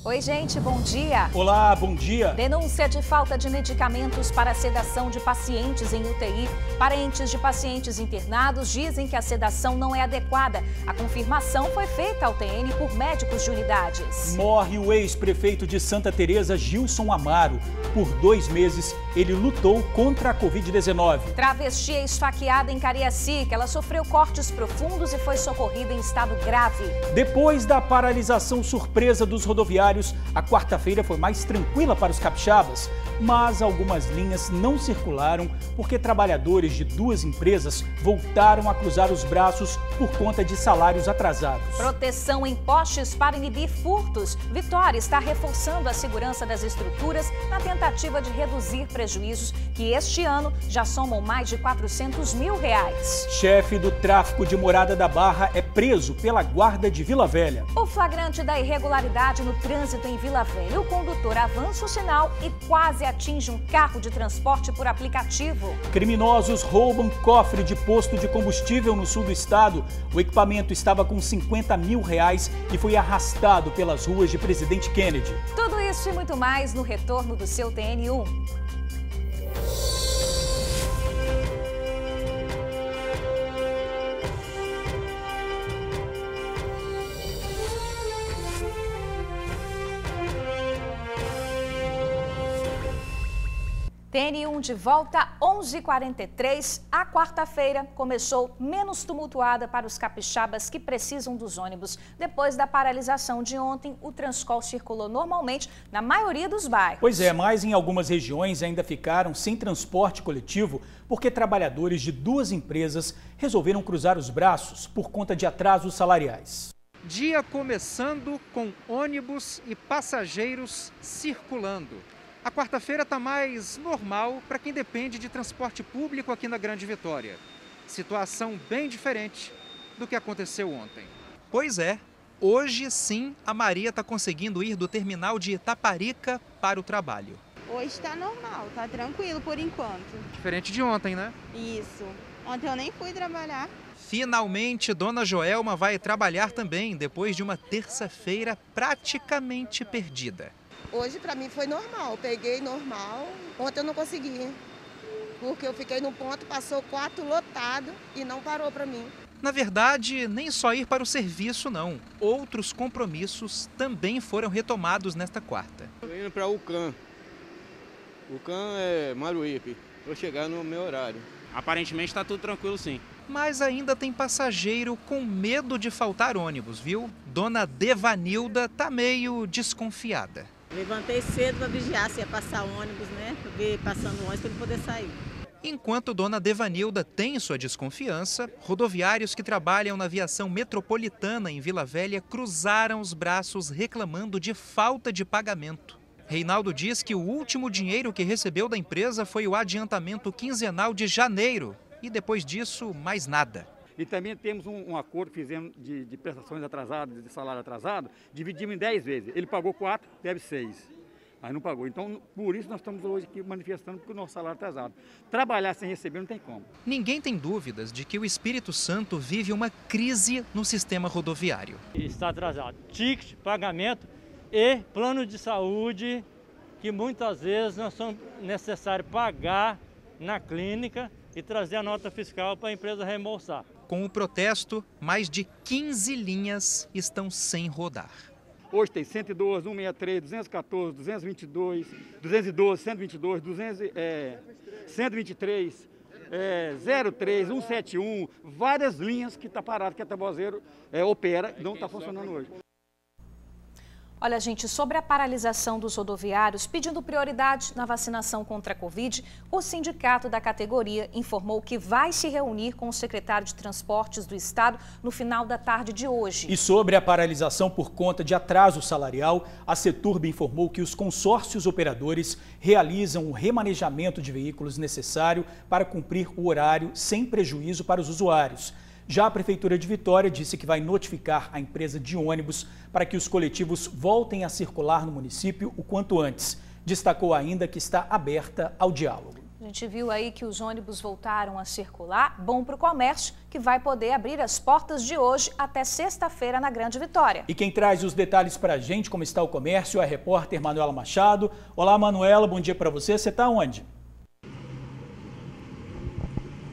Oi, gente, bom dia. Olá, bom dia. Denúncia de falta de medicamentos para a sedação de pacientes em UTI. Parentes de pacientes internados dizem que a sedação não é adequada. A confirmação foi feita ao TN por médicos de unidades. Morre o ex-prefeito de Santa Teresa, Gilson Amaro. Por 2 meses, ele lutou contra a Covid-19. Travesti é esfaqueada em Cariacica. Ela sofreu cortes profundos e foi socorrida em estado grave. Depois da paralisação surpresa dos rodoviários, a quarta-feira foi mais tranquila para os capixabas, mas algumas linhas não circularam porque trabalhadores de 2 empresas voltaram a cruzar os braços por conta de salários atrasados. Proteção em postes para inibir furtos. Vitória está reforçando a segurança das estruturas na tentativa de reduzir prejuízos que este ano já somam mais de R$400 mil. Chefe do tráfico de Morada da Barra é preso pela guarda de Vila Velha. O flagrante da irregularidade no trânsito em Vila Velha. O condutor avança o sinal e quase atinge um carro de transporte por aplicativo. Criminosos roubam cofre de posto de combustível no sul do estado. O equipamento estava com R$50 mil e foi arrastado pelas ruas de Presidente Kennedy. Tudo isso e muito mais no retorno do seu TN1. TN1 de volta, 11h43. A quarta-feira começou menos tumultuada para os capixabas que precisam dos ônibus. Depois da paralisação de ontem, o Transcol circulou normalmente na maioria dos bairros. Pois é, mas em algumas regiões ainda ficaram sem transporte coletivo porque trabalhadores de 2 empresas resolveram cruzar os braços por conta de atrasos salariais. Dia começando com ônibus e passageiros circulando. A quarta-feira está mais normal para quem depende de transporte público aqui na Grande Vitória. Situação bem diferente do que aconteceu ontem. Pois é, hoje sim a Maria está conseguindo ir do terminal de Itaparica para o trabalho. Hoje está normal, está tranquilo por enquanto. Diferente de ontem, né? Isso. Ontem eu nem fui trabalhar. Finalmente, Dona Joelma vai trabalhar também, depois de uma terça-feira praticamente perdida. Hoje para mim foi normal, peguei normal. Ontem eu não consegui, porque eu fiquei no ponto, passou 4 lotado e não parou para mim. Na verdade, nem só ir para o serviço não. Outros compromissos também foram retomados nesta quarta. Estou indo para o CAN. O CAN é Maruípe. Vou chegar no meu horário. Aparentemente está tudo tranquilo sim. Mas ainda tem passageiro com medo de faltar ônibus, viu? Dona Devanilda tá meio desconfiada. Levantei cedo para vigiar se ia passar ônibus, né? Para ver passando ônibus para ele poder sair. Enquanto Dona Devanilda tem sua desconfiança, rodoviários que trabalham na aviação metropolitana em Vila Velha cruzaram os braços reclamando de falta de pagamento. Reinaldo diz que o último dinheiro que recebeu da empresa foi o adiantamento quinzenal de janeiro e depois disso, mais nada. E também temos um acordo que fizemos de prestações atrasadas, de salário atrasado, dividimos em 10 vezes. Ele pagou 4, deve 6. Mas não pagou. Então, por isso nós estamos hoje aqui manifestando porque o nosso salário é atrasado. Trabalhar sem receber não tem como. Ninguém tem dúvidas de que o Espírito Santo vive uma crise no sistema rodoviário. Está atrasado. Ticket, pagamento e plano de saúde, que muitas vezes não são necessários pagar na clínica e trazer a nota fiscal para a empresa reembolsar. Com o protesto, mais de 15 linhas estão sem rodar. Hoje tem 112, 163, 214, 222, 212, 122, 123, 03, 171, várias linhas que está parado, que a Taboseiro opera e não está funcionando hoje. Olha, gente, sobre a paralisação dos rodoviários, pedindo prioridade na vacinação contra a Covid, o sindicato da categoria informou que vai se reunir com o secretário de Transportes do Estado no final da tarde de hoje. E sobre a paralisação por conta de atraso salarial, a Seturb informou que os consórcios operadores realizam o remanejamento de veículos necessário para cumprir o horário sem prejuízo para os usuários. Já a Prefeitura de Vitória disse que vai notificar a empresa de ônibus para que os coletivos voltem a circular no município o quanto antes. Destacou ainda que está aberta ao diálogo. A gente viu aí que os ônibus voltaram a circular, bom para o comércio, que vai poder abrir as portas de hoje até sexta-feira na Grande Vitória. E quem traz os detalhes para a gente, como está o comércio, é a repórter Manuela Machado. Olá, Manuela, bom dia para você. Você está onde?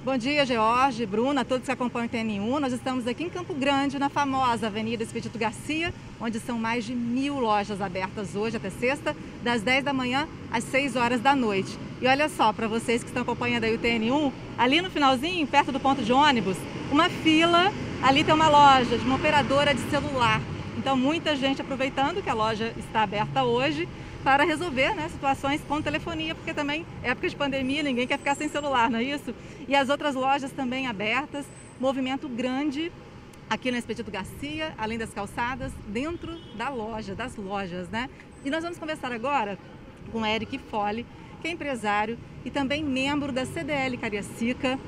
Bom dia, George, Bruna, todos que acompanham o TN1. Nós estamos aqui em Campo Grande, na famosa Avenida Expedito Garcia, onde são mais de 1000 lojas abertas hoje até sexta, das 10 da manhã às 6 horas da noite. E olha só, para vocês que estão acompanhando aí o TN1, ali no finalzinho, perto do ponto de ônibus, uma fila, ali tem uma loja de uma operadora de celular. Então, muita gente aproveitando que a loja está aberta hoje para resolver, né, situações com telefonia, porque também, época de pandemia, ninguém quer ficar sem celular, não é isso? E as outras lojas também abertas, movimento grande aqui na Expedito Garcia, além das calçadas, dentro da loja, das lojas, né? E nós vamos conversar agora com Eric Fole, que é empresário e também membro da CDL Cariacica.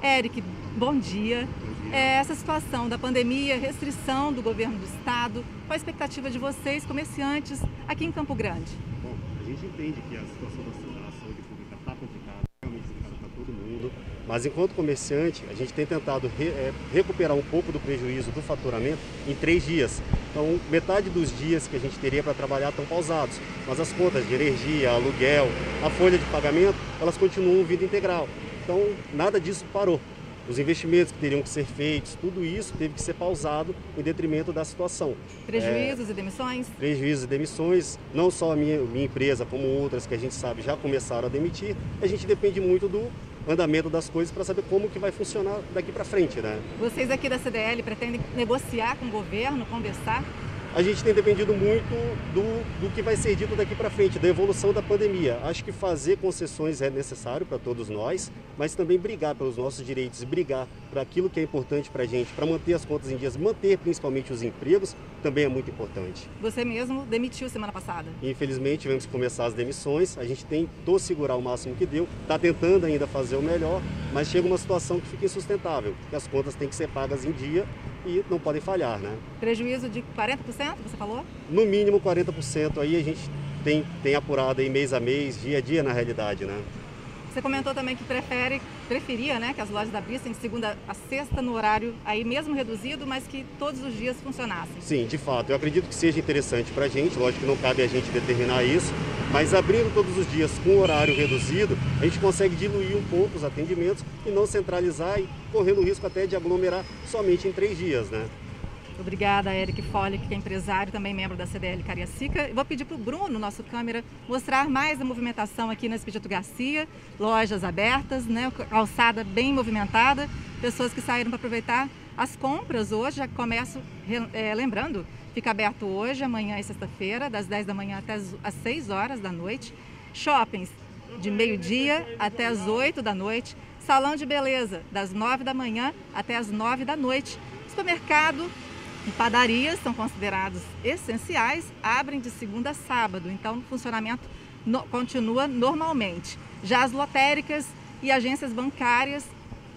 Eric, bom dia. Essa situação da pandemia, restrição do governo do estado, qual a expectativa de vocês, comerciantes, aqui em Campo Grande? Bom, a gente entende que a situação da saúde pública está complicada, realmente complicada para todo mundo, mas enquanto comerciante, a gente tem tentado recuperar um pouco do prejuízo do faturamento em 3 dias. Então, metade dos dias que a gente teria para trabalhar estão pausados, mas as contas de energia, aluguel, a folha de pagamento, elas continuam vindo integral. Então, nada disso parou. Os investimentos que teriam que ser feitos, tudo isso teve que ser pausado em detrimento da situação. Prejuízos e demissões? Prejuízos e demissões, não só a minha empresa, como outras que a gente sabe já começaram a demitir. A gente depende muito do andamento das coisas para saber como que vai funcionar daqui para frente, né? Vocês aqui da CDL pretendem negociar com o governo, conversar? A gente tem dependido muito do que vai ser dito daqui para frente, da evolução da pandemia. Acho que fazer concessões é necessário para todos nós, mas também brigar pelos nossos direitos, brigar por aquilo que é importante para a gente, para manter as contas em dias, manter principalmente os empregos, também é muito importante. Você mesmo demitiu semana passada? Infelizmente tivemos que começar as demissões, a gente tentou segurar o máximo que deu, está tentando ainda fazer o melhor, mas chega uma situação que fica insustentável, porque as contas têm que ser pagas em dia e não podem falhar, né? Prejuízo de 40%, você falou? No mínimo 40% aí a gente tem apurado aí mês a mês, dia a dia na realidade, né? Você comentou também que preferia, né, que as lojas abrissem de segunda a sexta no horário aí mesmo reduzido, mas que todos os dias funcionassem. Sim, de fato. Eu acredito que seja interessante para a gente, lógico que não cabe a gente determinar isso, mas abrindo todos os dias com horário reduzido, a gente consegue diluir um pouco os atendimentos e não centralizar e correndo o risco até de aglomerar somente em 3 dias, né? Obrigada, Eric Fole, que é empresário, também membro da CDL Cariacica. Vou pedir para o Bruno, nosso câmera, mostrar mais a movimentação aqui na Expedito Garcia, lojas abertas, né, calçada bem movimentada, pessoas que saíram para aproveitar as compras hoje. Já começo lembrando, fica aberto hoje, amanhã e sexta-feira, das 10 da manhã até as 6 horas da noite. Shoppings de meio-dia até as 8 da noite. Salão de beleza, das 9 da manhã até as 9 da noite. Supermercado e padarias são considerados essenciais, abrem de segunda a sábado, então o funcionamento continua normalmente. Já as lotéricas e agências bancárias,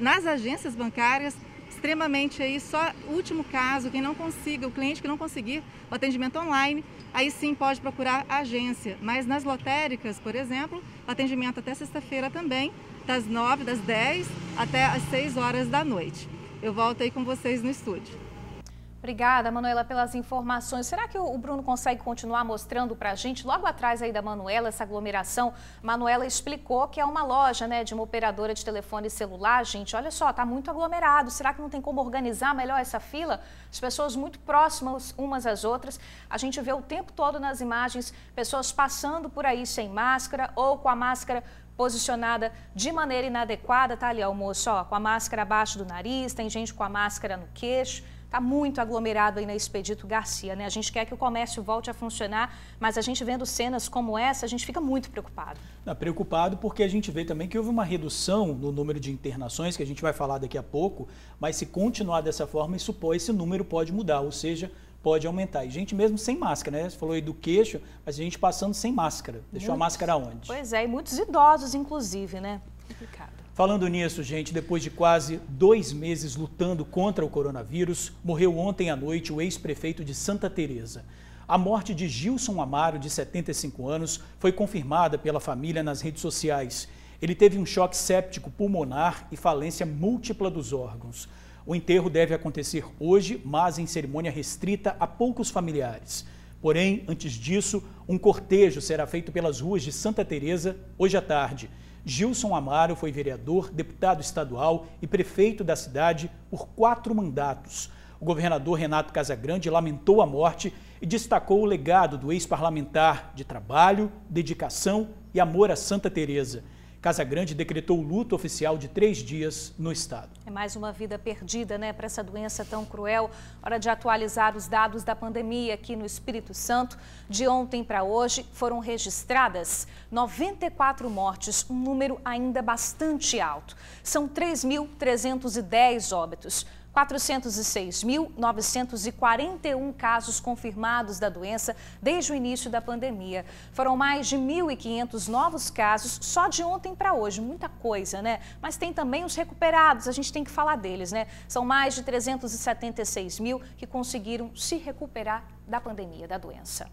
nas agências bancárias, extremamente aí, só último caso, quem não consiga, o cliente que não conseguir o atendimento online, aí sim pode procurar a agência. Mas nas lotéricas, por exemplo, atendimento até sexta-feira também, das 10 até as 6 horas da noite. Eu volto aí com vocês no estúdio. Obrigada, Manuela, pelas informações. Será que o Bruno consegue continuar mostrando para a gente, logo atrás aí da Manuela, essa aglomeração? Manuela explicou que é uma loja, né, de uma operadora de telefone celular. Gente, olha só, tá muito aglomerado. Será que não tem como organizar melhor essa fila? As pessoas muito próximas umas às outras. A gente vê o tempo todo nas imagens pessoas passando por aí sem máscara ou com a máscara posicionada de maneira inadequada. Tá ali, ó, o moço, ó, com a máscara abaixo do nariz, tem gente com a máscara no queixo. Está muito aglomerado aí na Expedito Garcia, né? A gente quer que o comércio volte a funcionar, mas a gente vendo cenas como essa, a gente fica muito preocupado. Preocupado porque a gente vê também que houve uma redução no número de internações, que a gente vai falar daqui a pouco, mas se continuar dessa forma, esse número pode mudar, ou seja, pode aumentar. E gente mesmo sem máscara, né? Você falou aí do queixo, mas a gente passando sem máscara. Deixou a máscara onde? Pois é, e muitos idosos, inclusive, né? Complicado. Falando nisso, gente, depois de quase 2 meses lutando contra o coronavírus, morreu ontem à noite o ex-prefeito de Santa Teresa. A morte de Gilson Amaro, de 75 anos, foi confirmada pela família nas redes sociais. Ele teve um choque séptico pulmonar e falência múltipla dos órgãos. O enterro deve acontecer hoje, mas em cerimônia restrita a poucos familiares. Porém, antes disso, um cortejo será feito pelas ruas de Santa Teresa hoje à tarde. Gilson Amaro foi vereador, deputado estadual e prefeito da cidade por 4 mandatos. O governador Renato Casagrande lamentou a morte e destacou o legado do ex-parlamentar de trabalho, dedicação e amor a Santa Teresa. Casagrande decretou luto oficial de 3 dias no estado. É mais uma vida perdida, né, para essa doença tão cruel. Hora de atualizar os dados da pandemia aqui no Espírito Santo. De ontem para hoje foram registradas 94 mortes, um número ainda bastante alto. São 3.310 óbitos. 406.941 casos confirmados da doença desde o início da pandemia. Foram mais de 1.500 novos casos só de ontem para hoje. Muita coisa, né? Mas tem também os recuperados, a gente tem que falar deles, né? São mais de 376 mil que conseguiram se recuperar da pandemia, da doença.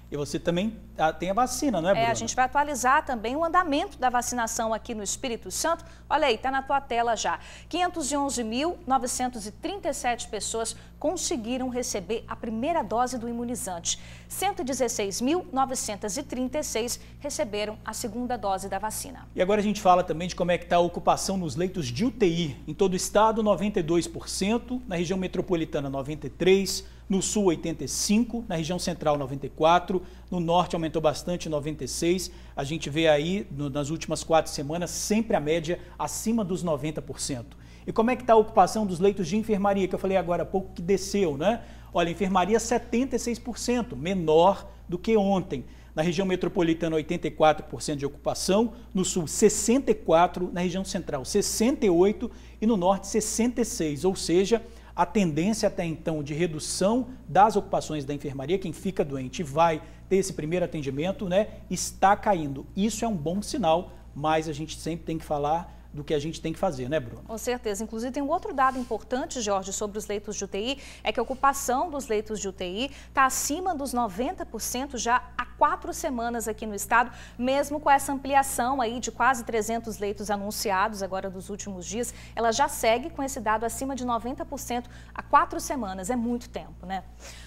E você também tem a vacina, não é, Bruna? A gente vai atualizar também o andamento da vacinação aqui no Espírito Santo. Olha aí, está na tua tela já. 511.937 pessoas conseguiram receber a primeira dose do imunizante. 116.936 receberam a segunda dose da vacina. E agora a gente fala também de como é que está a ocupação nos leitos de UTI. Em todo o estado, 92%, na região metropolitana, 93%, no sul, 85%, na região central, 94%, no norte aumentou bastante, 96%. A gente vê aí, nas últimas 4 semanas, sempre a média acima dos 90%. E como é que está a ocupação dos leitos de enfermaria, que eu falei agora há pouco que desceu, né? Olha, enfermaria 76%, menor do que ontem. Na região metropolitana, 84% de ocupação, no sul, 64%, na região central, 68% e no norte, 66%, ou seja, a tendência até então de redução das ocupações da enfermaria, quem fica doente vai ter esse primeiro atendimento, né, está caindo. Isso é um bom sinal, mas a gente sempre tem que falar do que a gente tem que fazer, né, Bruno? Com certeza. Inclusive, tem um outro dado importante, Jorge, sobre os leitos de UTI, é que a ocupação dos leitos de UTI está acima dos 90% já há 4 semanas aqui no estado, mesmo com essa ampliação aí de quase 300 leitos anunciados agora dos últimos dias, ela já segue com esse dado acima de 90% há 4 semanas. É muito tempo, né?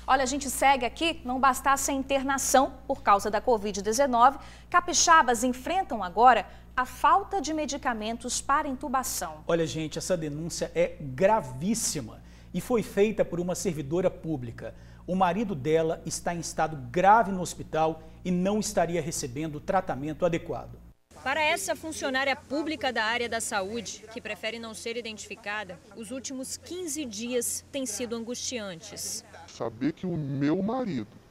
Olha, a gente segue aqui, não bastasse a internação por causa da Covid-19, capixabas enfrentam agora a falta de medicamentos para intubação. Olha, gente, essa denúncia é gravíssima e foi feita por uma servidora pública. O marido dela está em estado grave no hospital e não estaria recebendo tratamento adequado. Para essa funcionária pública da área da saúde, que prefere não ser identificada, os últimos 15 dias têm sido angustiantes. Saber que o meu marido,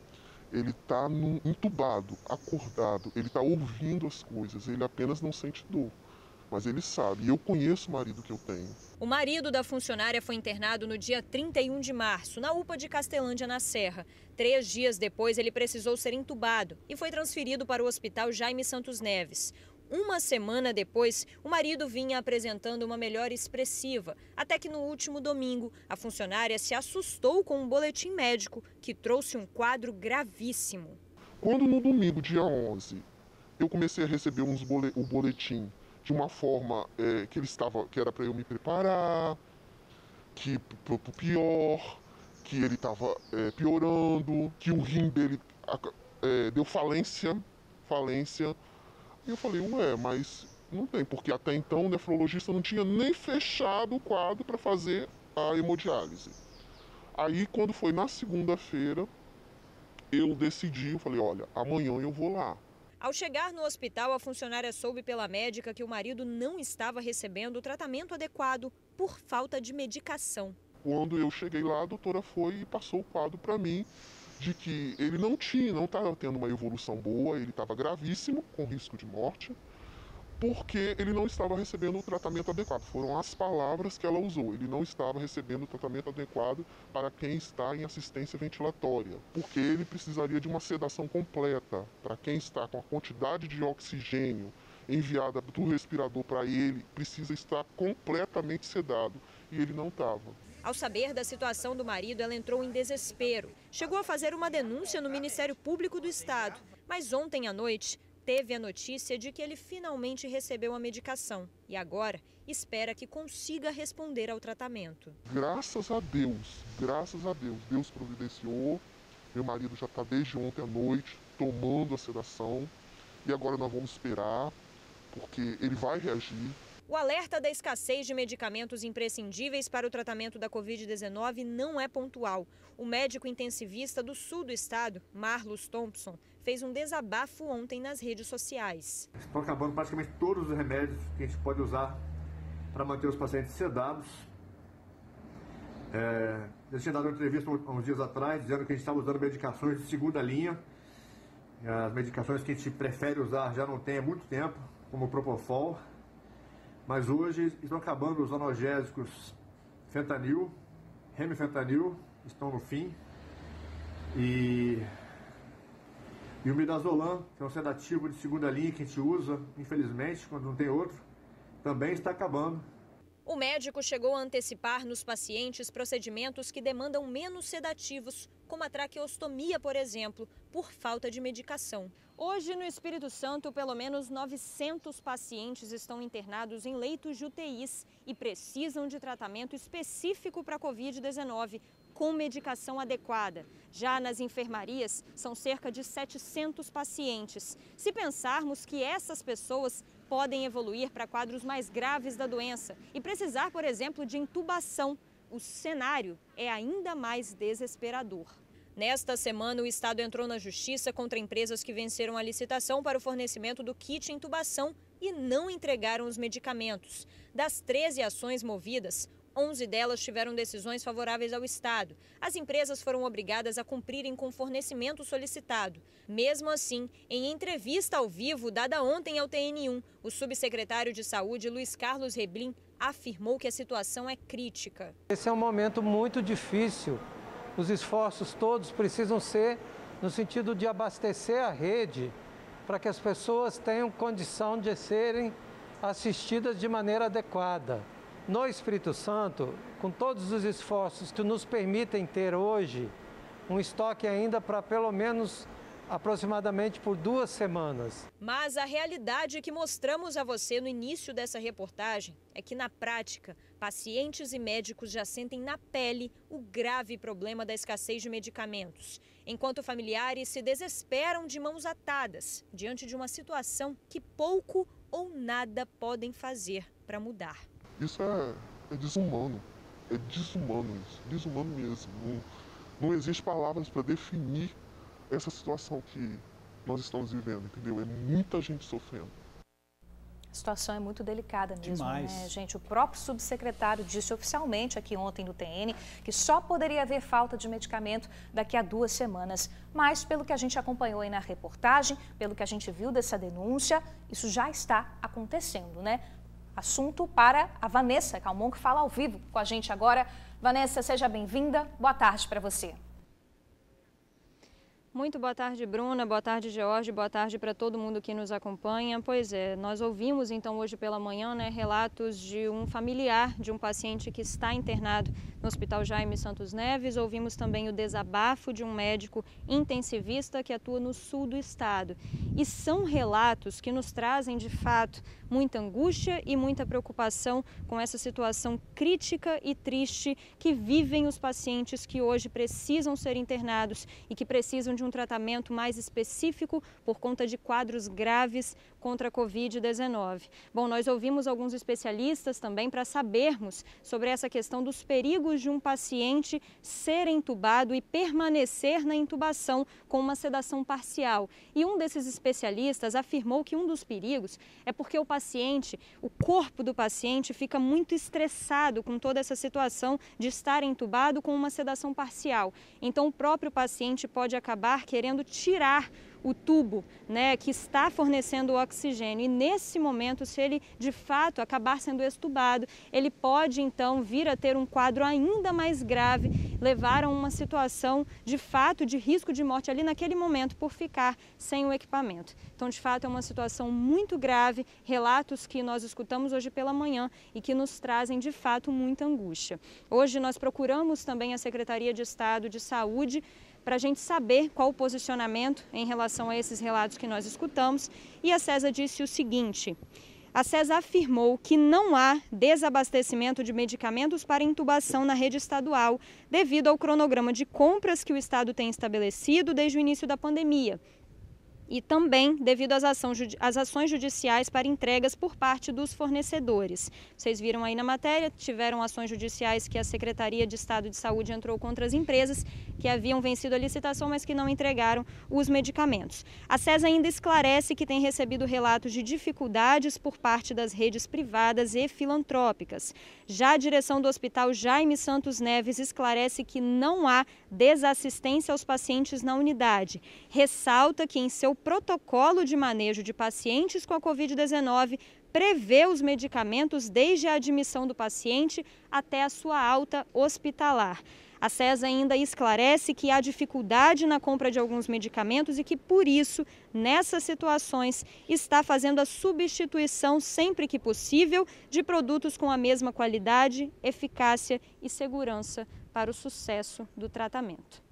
ele está entubado, acordado, ele está ouvindo as coisas, ele apenas não sente dor, mas ele sabe, e eu conheço o marido que eu tenho. O marido da funcionária foi internado no dia 31 de março, na UPA de Castelândia, na Serra. 3 dias depois, ele precisou ser entubado e foi transferido para o Hospital Jaime Santos Neves. Uma semana depois, o marido vinha apresentando uma melhora expressiva, até que no último domingo, a funcionária se assustou com um boletim médico que trouxe um quadro gravíssimo. Quando no domingo, dia 11, eu comecei a receber o boletim de uma forma que era para eu me preparar, que pro pior, que ele estava piorando, que o rim dele deu falência. E eu falei, mas não tem, porque até então o nefrologista não tinha nem fechado o quadro para fazer a hemodiálise. Aí, quando foi na segunda-feira, eu falei, olha, amanhã eu vou lá. Ao chegar no hospital, a funcionária soube pela médica que o marido não estava recebendo o tratamento adequado por falta de medicação. Quando eu cheguei lá, a doutora foi e passou o quadro para mim, de que ele não estava tendo uma evolução boa, ele estava gravíssimo, com risco de morte, porque ele não estava recebendo o tratamento adequado. Foram as palavras que ela usou, ele não estava recebendo o tratamento adequado para quem está em assistência ventilatória, porque ele precisaria de uma sedação completa. Para quem está com a quantidade de oxigênio enviada do respirador para ele, precisa estar completamente sedado, e ele não estava. Ao saber da situação do marido, ela entrou em desespero. Chegou a fazer uma denúncia no Ministério Público do Estado. Mas ontem à noite, teve a notícia de que ele finalmente recebeu a medicação e agora espera que consiga responder ao tratamento. Graças a Deus, Deus providenciou. Meu marido já está desde ontem à noite tomando a sedação e agora nós vamos esperar, porque ele vai reagir. O alerta da escassez de medicamentos imprescindíveis para o tratamento da Covid-19 não é pontual. O médico intensivista do sul do estado, Marlos Thompson, fez um desabafo ontem nas redes sociais. Estão acabando praticamente todos os remédios que a gente pode usar para manter os pacientes sedados. Eu tinha dado uma entrevista há uns dias atrás, dizendo que a gente estava usando medicações de segunda linha. As medicações que a gente prefere usar já não tem há muito tempo, como o Propofol. Mas hoje estão acabando os analgésicos fentanil, remifentanil, estão no fim. E o midazolam, que é um sedativo de segunda linha que a gente usa, infelizmente, quando não tem outro, também está acabando. O médico chegou a antecipar nos pacientes procedimentos que demandam menos sedativos, como a traqueostomia, por exemplo, por falta de medicação. Hoje, no Espírito Santo, pelo menos 900 pacientes estão internados em leitos de UTIs e precisam de tratamento específico para a Covid-19, com medicação adequada. Já nas enfermarias, são cerca de 700 pacientes. Se pensarmos que essas pessoas podem evoluir para quadros mais graves da doença e precisar, por exemplo, de intubação, o cenário é ainda mais desesperador. Nesta semana, o Estado entrou na Justiça contra empresas que venceram a licitação para o fornecimento do kit intubação e não entregaram os medicamentos. Das 13 ações movidas, 11 delas tiveram decisões favoráveis ao Estado. As empresas foram obrigadas a cumprirem com o fornecimento solicitado. Mesmo assim, em entrevista ao vivo dada ontem ao TN1, o subsecretário de Saúde, Luiz Carlos Reblin, afirmou que a situação é crítica. Esse é um momento muito difícil. Os esforços todos precisam ser no sentido de abastecer a rede para que as pessoas tenham condição de serem assistidas de maneira adequada. No Espírito Santo, com todos os esforços que nos permitem ter hoje, um estoque ainda para pelo menos aproximadamente por 2 semanas. Mas a realidade que mostramos a você no início dessa reportagem é que, na prática, pacientes e médicos já sentem na pele o grave problema da escassez de medicamentos, enquanto familiares se desesperam de mãos atadas diante de uma situação que pouco ou nada podem fazer para mudar. Isso é desumano, desumano mesmo. Não existe palavras para definir essa situação que nós estamos vivendo, entendeu? É muita gente sofrendo. A situação é muito delicada mesmo, demais, né, gente? O próprio subsecretário disse oficialmente aqui ontem no TN que só poderia haver falta de medicamento daqui a 2 semanas. Mas, pelo que a gente acompanhou aí na reportagem, pelo que a gente viu dessa denúncia, isso já está acontecendo, né? Assunto para a Vanessa Calmon, que fala ao vivo com a gente agora. Vanessa, seja bem-vinda. Boa tarde para você. Muito boa tarde, Bruna, boa tarde, George, boa tarde para todo mundo que nos acompanha. Pois é, nós ouvimos então hoje pela manhã, né, relatos de um familiar de um paciente que está internado no Hospital Jaime Santos Neves. Ouvimos também o desabafo de um médico intensivista que atua no sul do estado. E são relatos que nos trazem, de fato, muita angústia e muita preocupação com essa situação crítica e triste que vivem os pacientes que hoje precisam ser internados e que precisam de um tratamento mais específico por conta de quadros graves contra a Covid-19. Bom, nós ouvimos alguns especialistas também para sabermos sobre essa questão dos perigos de um paciente ser entubado e permanecer na intubação com uma sedação parcial. E um desses especialistas afirmou que um dos perigos é porque o corpo do paciente fica muito estressado com toda essa situação de estar entubado com uma sedação parcial. Então o próprio paciente pode acabar querendo tirar o tubo, né, que está fornecendo o oxigênio. E nesse momento, se ele de fato acabar sendo extubado, ele pode então vir a ter um quadro ainda mais grave, levar a uma situação de fato de risco de morte ali naquele momento por ficar sem o equipamento. Então, de fato, é uma situação muito grave, relatos que nós escutamos hoje pela manhã e que nos trazem de fato muita angústia. Hoje nós procuramos também a Secretaria de Estado de Saúde para a gente saber qual o posicionamento em relação a esses relatos que nós escutamos. E a CESA disse o seguinte: a CESA afirmou que não há desabastecimento de medicamentos para intubação na rede estadual, devido ao cronograma de compras que o Estado tem estabelecido desde o início da pandemia. E também devido às ações judiciais para entregas por parte dos fornecedores. Vocês viram aí na matéria, tiveram ações judiciais que a Secretaria de Estado de Saúde entrou contra as empresas que haviam vencido a licitação, mas que não entregaram os medicamentos. A CESA ainda esclarece que tem recebido relatos de dificuldades por parte das redes privadas e filantrópicas. Já a direção do Hospital Jaime Santos Neves esclarece que não há desassistência aos pacientes na unidade. Ressalta que em seu protocolo de manejo de pacientes com a Covid-19 prevê os medicamentos desde a admissão do paciente até a sua alta hospitalar. A CESA ainda esclarece que há dificuldade na compra de alguns medicamentos e que, por isso, nessas situações, está fazendo a substituição sempre que possível de produtos com a mesma qualidade, eficácia e segurança para o sucesso do tratamento.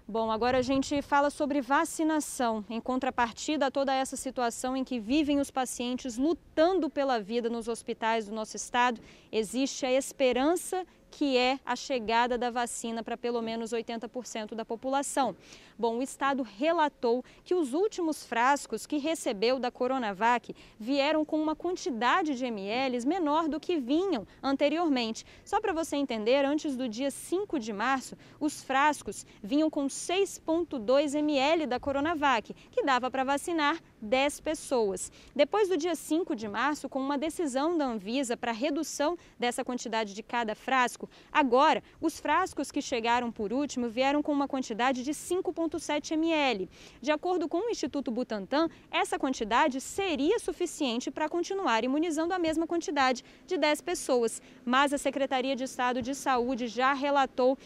Bom, agora a gente fala sobre vacinação. Em contrapartida a toda essa situação em que vivem os pacientes lutando pela vida nos hospitais do nosso estado, existe a esperança que é a chegada da vacina para pelo menos 80% da população. Bom, o Estado relatou que os últimos frascos que recebeu da Coronavac vieram com uma quantidade de ml menor do que vinham anteriormente. Só para você entender, antes do dia 5 de março, os frascos vinham com 6,2 ml da Coronavac, que dava para vacinar 10 pessoas. Depois do dia 5 de março, com uma decisão da Anvisa para redução dessa quantidade de cada frasco, agora os frascos que chegaram por último vieram com uma quantidade de 5,7 ml. De acordo com o Instituto Butantan, essa quantidade seria suficiente para continuar imunizando a mesma quantidade de 10 pessoas. Mas a Secretaria de Estado de Saúde já relatou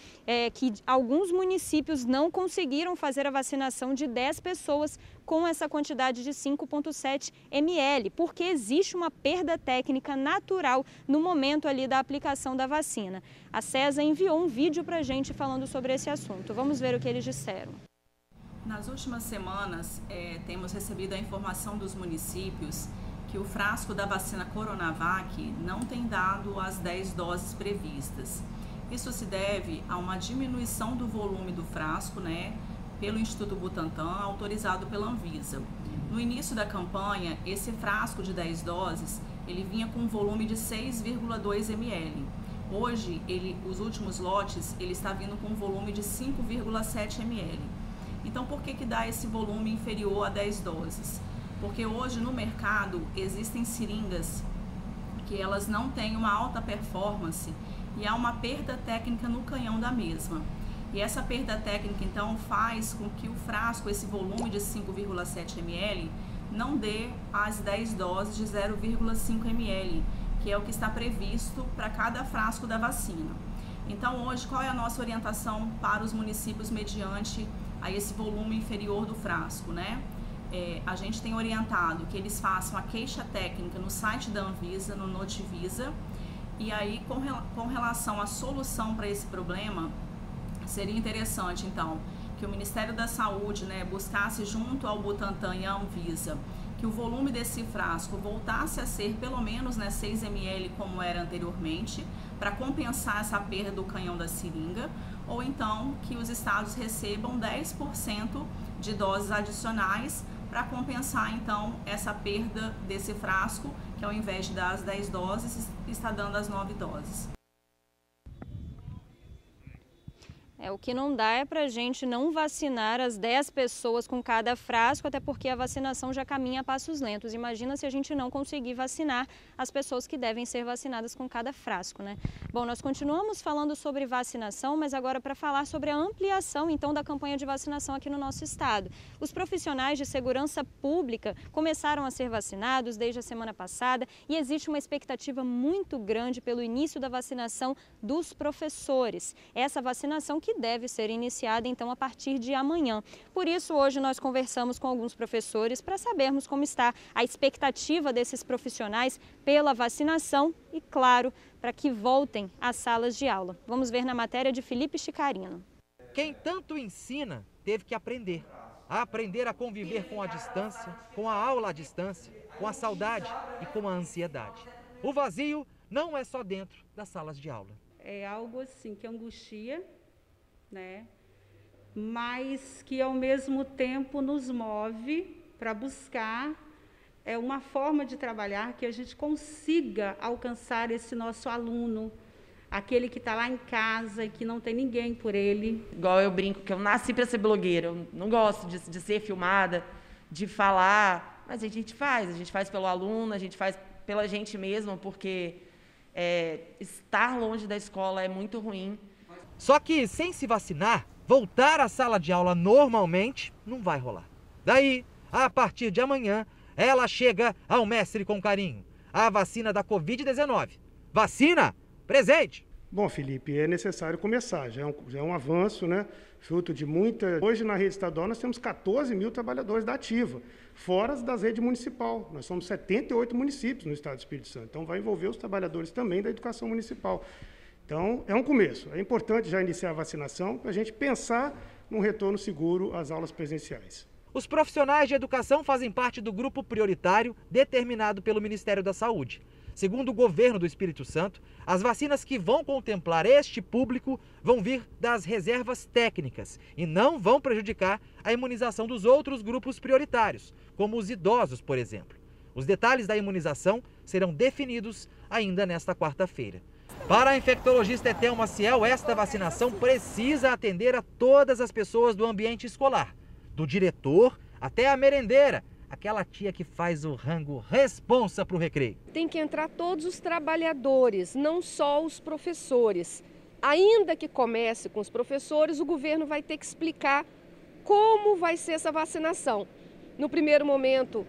que alguns municípios não conseguiram fazer a vacinação de 10 pessoas com essa quantidade de 5,7 ml, porque existe uma perda técnica natural no momento ali da aplicação da vacina. A CESA enviou um vídeo para a gente falando sobre esse assunto. Vamos ver o que eles disseram. Nas últimas semanas, temos recebido a informação dos municípios que o frasco da vacina Coronavac não tem dado as 10 doses previstas. Isso se deve a uma diminuição do volume do frasco, pelo Instituto Butantan, autorizado pela Anvisa. No início da campanha, esse frasco de 10 doses, ele vinha com um volume de 6,2 ml. Hoje, os últimos lotes, ele está vindo com um volume de 5,7 ml. Então, por que dá esse volume inferior a 10 doses? Porque hoje no mercado existem seringas que elas não têm uma alta performance e há uma perda técnica no canhão da mesma. E essa perda técnica, então, faz com que o frasco, esse volume de 5,7 ml, não dê as 10 doses de 0,5 ml, que é o que está previsto para cada frasco da vacina. Então, hoje, qual é a nossa orientação para os municípios mediante a esse volume inferior do frasco, A gente tem orientado que eles façam a queixa técnica no site da Anvisa, no Notivisa, e aí, com relação à solução para esse problema, seria interessante, então, que o Ministério da Saúde buscasse junto ao Butantan e à Anvisa que o volume desse frasco voltasse a ser pelo menos 6 ml como era anteriormente, para compensar essa perda do canhão da seringa, ou então que os estados recebam 10% de doses adicionais para compensar então essa perda desse frasco, que ao invés de dar as 10 doses, está dando as 9 doses. O que não dá é para a gente não vacinar as 10 pessoas com cada frasco, até porque a vacinação já caminha a passos lentos. Imagina se a gente não conseguir vacinar as pessoas que devem ser vacinadas com cada frasco, Bom, nós continuamos falando sobre vacinação, mas agora para falar sobre a ampliação, então, da campanha de vacinação aqui no nosso estado. Os profissionais de segurança pública começaram a ser vacinados desde a semana passada e existe uma expectativa muito grande pelo início da vacinação dos professores. Essa vacinação que deve ser iniciada, então, a partir de amanhã. Por isso, hoje nós conversamos com alguns professores para sabermos como está a expectativa desses profissionais pela vacinação e, claro, para que voltem às salas de aula. Vamos ver na matéria de Felipe Chicarino. Quem tanto ensina teve que aprender. A aprender a conviver com a distância, com a aula à distância, com a saudade e com a ansiedade. O vazio não é só dentro das salas de aula. É algo assim que angustia, né? Mas que ao mesmo tempo nos move para buscar uma forma de trabalhar que a gente consiga alcançar esse nosso aluno, aquele que está lá em casa e que não tem ninguém por ele. Igual eu brinco que eu nasci para ser blogueira, eu não gosto de ser filmada, de falar, mas a gente faz pelo aluno, a gente faz pela gente mesmo, porque estar longe da escola é muito ruim. Só que sem se vacinar, voltar à sala de aula normalmente não vai rolar. Daí, a partir de amanhã, ela chega ao Mestre com Carinho, a vacina da Covid-19. Vacina presente! Bom, Felipe, é necessário começar, já é um avanço, né? Fruto de muita... Hoje, na rede estadual, nós temos 14 mil trabalhadores da ativa, fora das redes municipal. Nós somos 78 municípios no estado do Espírito Santo, então vai envolver os trabalhadores também da educação municipal. Então, é um começo. É importante já iniciar a vacinação para a gente pensar num retorno seguro às aulas presenciais. Os profissionais de educação fazem parte do grupo prioritário determinado pelo Ministério da Saúde. Segundo o governo do Espírito Santo, as vacinas que vão contemplar este público vão vir das reservas técnicas e não vão prejudicar a imunização dos outros grupos prioritários, como os idosos, por exemplo. Os detalhes da imunização serão definidos ainda nesta quarta-feira. Para a infectologista Etel Maciel, esta vacinação precisa atender a todas as pessoas do ambiente escolar, do diretor até a merendeira, aquela tia que faz o rango responsa para o recreio. Tem que entrar todos os trabalhadores, não só os professores. Ainda que comece com os professores, o governo vai ter que explicar como vai ser essa vacinação. No primeiro momento,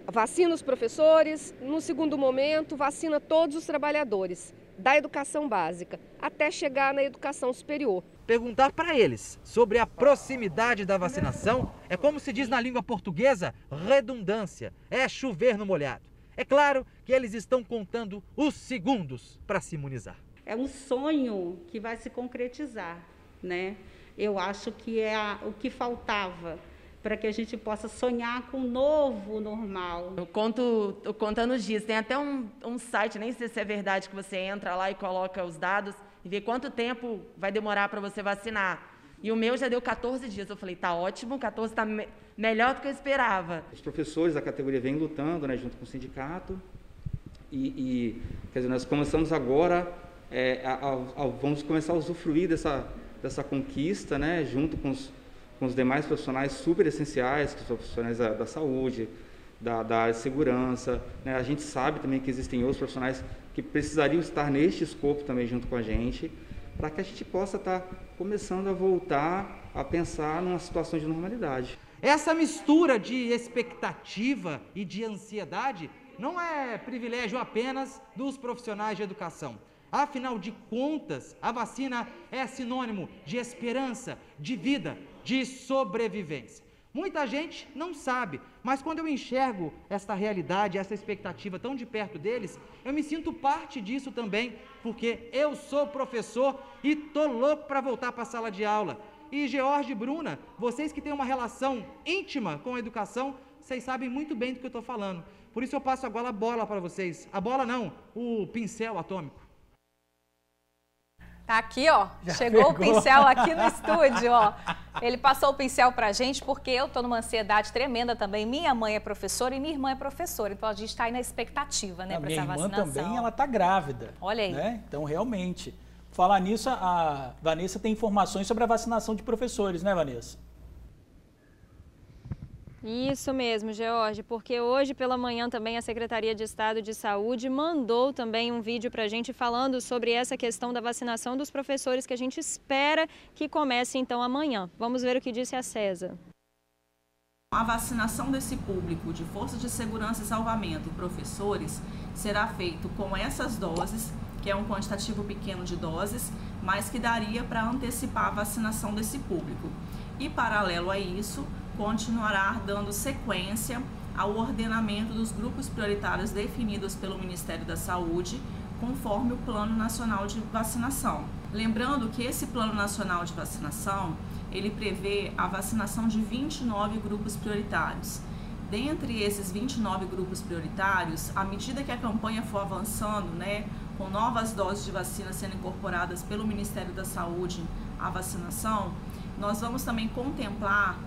vacina os professores, no segundo momento, vacina todos os trabalhadores da educação básica, até chegar na educação superior. Perguntar para eles sobre a proximidade da vacinação é, como se diz na língua portuguesa, redundância, é chover no molhado. É claro que eles estão contando os segundos para se imunizar. É um sonho que vai se concretizar, né? Eu acho que é o que faltava para que a gente possa sonhar com um novo normal. Eu conto anos dias. Tem até um site, nem sei se é verdade, que você entra lá e coloca os dados e vê quanto tempo vai demorar para você vacinar. E o meu já deu 14 dias. Eu falei, tá ótimo, 14 está melhor do que eu esperava. Os professores da categoria vêm lutando, né, junto com o sindicato. Quer dizer, nós começamos agora, vamos começar a usufruir dessa conquista, né, junto com os demais profissionais super essenciais, que são profissionais da saúde, da área de segurança, né? A gente sabe também que existem outros profissionais que precisariam estar neste escopo também junto com a gente, para que a gente possa estar começando a voltar a pensar numa situação de normalidade. Essa mistura de expectativa e de ansiedade não é privilégio apenas dos profissionais de educação. Afinal de contas, a vacina é sinônimo de esperança, de vida, de sobrevivência. Muita gente não sabe, mas quando eu enxergo esta realidade, essa expectativa tão de perto deles, eu me sinto parte disso também, porque eu sou professor e tô louco para voltar para a sala de aula. E George e Bruna, vocês que têm uma relação íntima com a educação, vocês sabem muito bem do que eu estou falando. Por isso eu passo agora a bola para vocês. A bola não, o pincel atômico. Tá aqui, ó, chegou o pincel aqui no estúdio, ó. Ele passou o pincel pra gente porque eu tô numa ansiedade tremenda também. Minha mãe é professora e minha irmã é professora, então a gente tá aí na expectativa, né, para essa vacinação. Minha irmã também, ela tá grávida. Olha aí. Né? Então, realmente, falar nisso, a Vanessa tem informações sobre a vacinação de professores, né, Vanessa? Isso mesmo, George, porque hoje pela manhã também a Secretaria de Estado de Saúde mandou também um vídeo para a gente falando sobre essa questão da vacinação dos professores que a gente espera que comece então amanhã. Vamos ver o que disse a César. A vacinação desse público de forças de segurança e salvamento e professores será feito com essas doses, que é um quantitativo pequeno de doses, mas que daria para antecipar a vacinação desse público. E paralelo a isso, continuará dando sequência ao ordenamento dos grupos prioritários definidos pelo Ministério da Saúde, conforme o Plano Nacional de Vacinação. Lembrando que esse Plano Nacional de Vacinação, ele prevê a vacinação de 29 grupos prioritários. Dentre esses 29 grupos prioritários, à medida que a campanha for avançando, né, com novas doses de vacina sendo incorporadas pelo Ministério da Saúde à vacinação, nós vamos também contemplar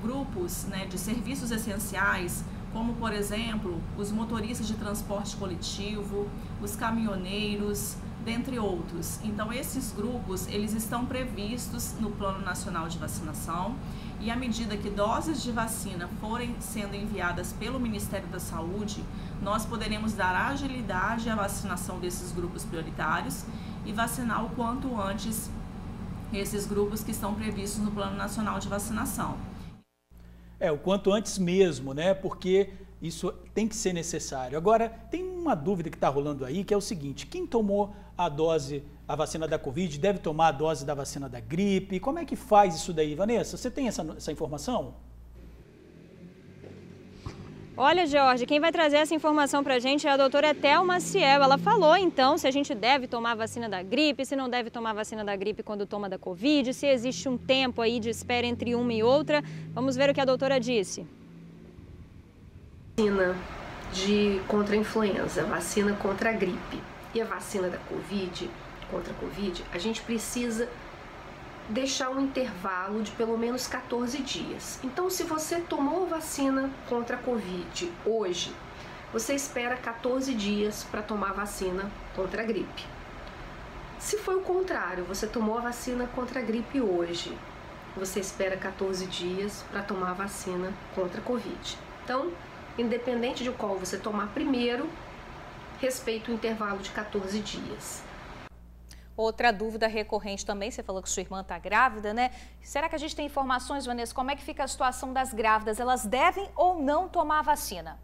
grupos, né, de serviços essenciais, como, por exemplo, os motoristas de transporte coletivo, os caminhoneiros, dentre outros. Então, esses grupos, eles estão previstos no Plano Nacional de Vacinação e, à medida que doses de vacina forem sendo enviadas pelo Ministério da Saúde, nós poderemos dar agilidade à vacinação desses grupos prioritários e vacinar o quanto antes esses grupos que estão previstos no Plano Nacional de Vacinação. O quanto antes mesmo, né? Porque isso tem que ser necessário. Agora, tem uma dúvida que está rolando aí, que é o seguinte: quem tomou a vacina da Covid deve tomar a dose da vacina da gripe? Como é que faz isso daí, Vanessa? Você tem essa informação? Olha, Jorge, quem vai trazer essa informação para a gente é a doutora Etel Maciel. Ela falou, então, se a gente deve tomar a vacina da gripe, se não deve tomar a vacina da gripe quando toma da Covid, se existe um tempo aí de espera entre uma e outra. Vamos ver o que a doutora disse. Vacina contra a influenza, vacina contra a gripe e a vacina da Covid, contra a Covid, a gente precisa deixar um intervalo de pelo menos 14 dias. Então, se você tomou vacina contra a Covid hoje, você espera 14 dias para tomar a vacina contra a gripe. Se for o contrário, você tomou a vacina contra a gripe hoje, você espera 14 dias para tomar a vacina contra a Covid. Então, independente de qual você tomar primeiro, respeita o intervalo de 14 dias. Outra dúvida recorrente também, você falou que sua irmã está grávida, né? Será que a gente tem informações, Vanessa, como é que fica a situação das grávidas? Elas devem ou não tomar a vacina?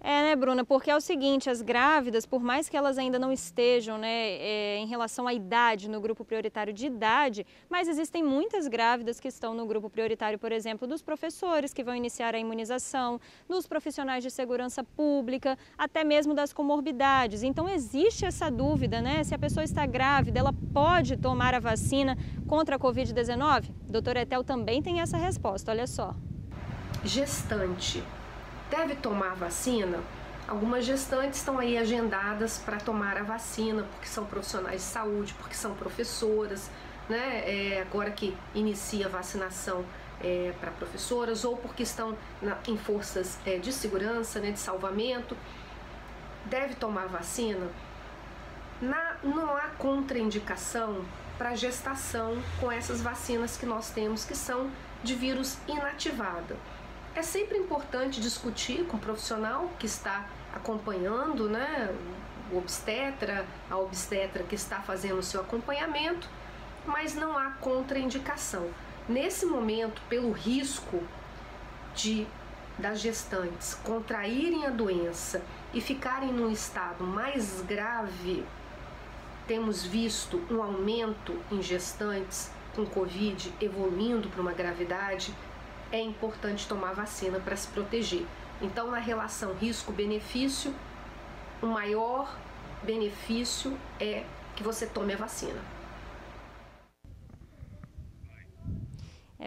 Né, Bruna, porque é o seguinte, as grávidas, por mais que elas ainda não estejam, né, em relação à idade, no grupo prioritário de idade, mas existem muitas grávidas que estão no grupo prioritário, por exemplo, dos professores que vão iniciar a imunização, dos profissionais de segurança pública, até mesmo das comorbidades. Então, existe essa dúvida, né, se a pessoa está grávida, ela pode tomar a vacina contra a Covid-19? Doutora Etel também tem essa resposta, olha só. Gestante deve tomar vacina? Algumas gestantes estão aí agendadas para tomar a vacina, porque são profissionais de saúde, porque são professoras, né? Agora que inicia a vacinação para professoras, ou porque estão em forças de segurança, né, de salvamento. Deve tomar vacina? Não há contraindicação para gestação com essas vacinas que nós temos, que são de vírus inativado. É sempre importante discutir com o profissional que está acompanhando, né, o obstetra, a obstetra que está fazendo o seu acompanhamento, mas não há contraindicação. Nesse momento, pelo risco das gestantes contraírem a doença e ficarem num estado mais grave, temos visto um aumento em gestantes com Covid evoluindo para uma gravidade. É importante tomar vacina para se proteger. Então, na relação risco-benefício, o maior benefício é que você tome a vacina.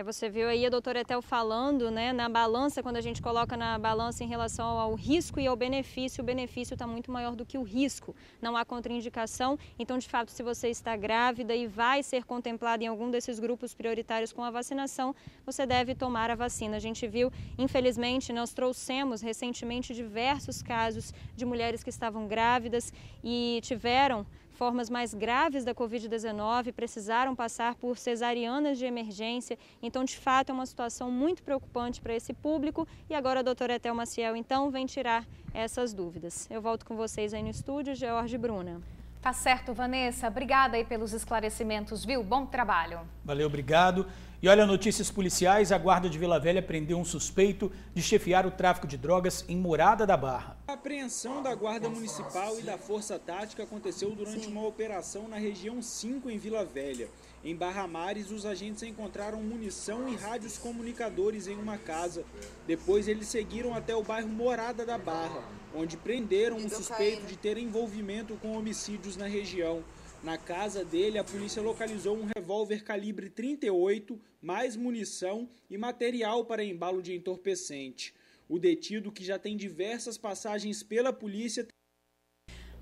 Você viu aí a doutora Etel falando, né, na balança, quando a gente coloca na balança em relação ao risco e ao benefício, o benefício está muito maior do que o risco. Não há contraindicação, então, de fato, se você está grávida e vai ser contemplada em algum desses grupos prioritários com a vacinação, você deve tomar a vacina. A gente viu, infelizmente, nós trouxemos recentemente diversos casos de mulheres que estavam grávidas e tiveram formas mais graves da Covid-19, precisaram passar por cesarianas de emergência. Então, de fato, é uma situação muito preocupante para esse público. E agora a doutora Etel Maciel, então, vem tirar essas dúvidas. Eu volto com vocês aí no estúdio, George e Bruna. Tá certo, Vanessa. Obrigada aí pelos esclarecimentos, viu? Bom trabalho. Valeu, obrigado. E olha, notícias policiais, a Guarda de Vila Velha prendeu um suspeito de chefiar o tráfico de drogas em Morada da Barra. A apreensão da Guarda Municipal e da Força Tática aconteceu durante uma operação na região 5 em Vila Velha. Em Barra Mares, os agentes encontraram munição e rádios comunicadores em uma casa. Depois, eles seguiram até o bairro Morada da Barra, onde prenderam um suspeito de ter envolvimento com homicídios na região. Na casa dele, a polícia localizou um revólver calibre 38, mais munição e material para embalo de entorpecente. O detido, que já tem diversas passagens pela polícia...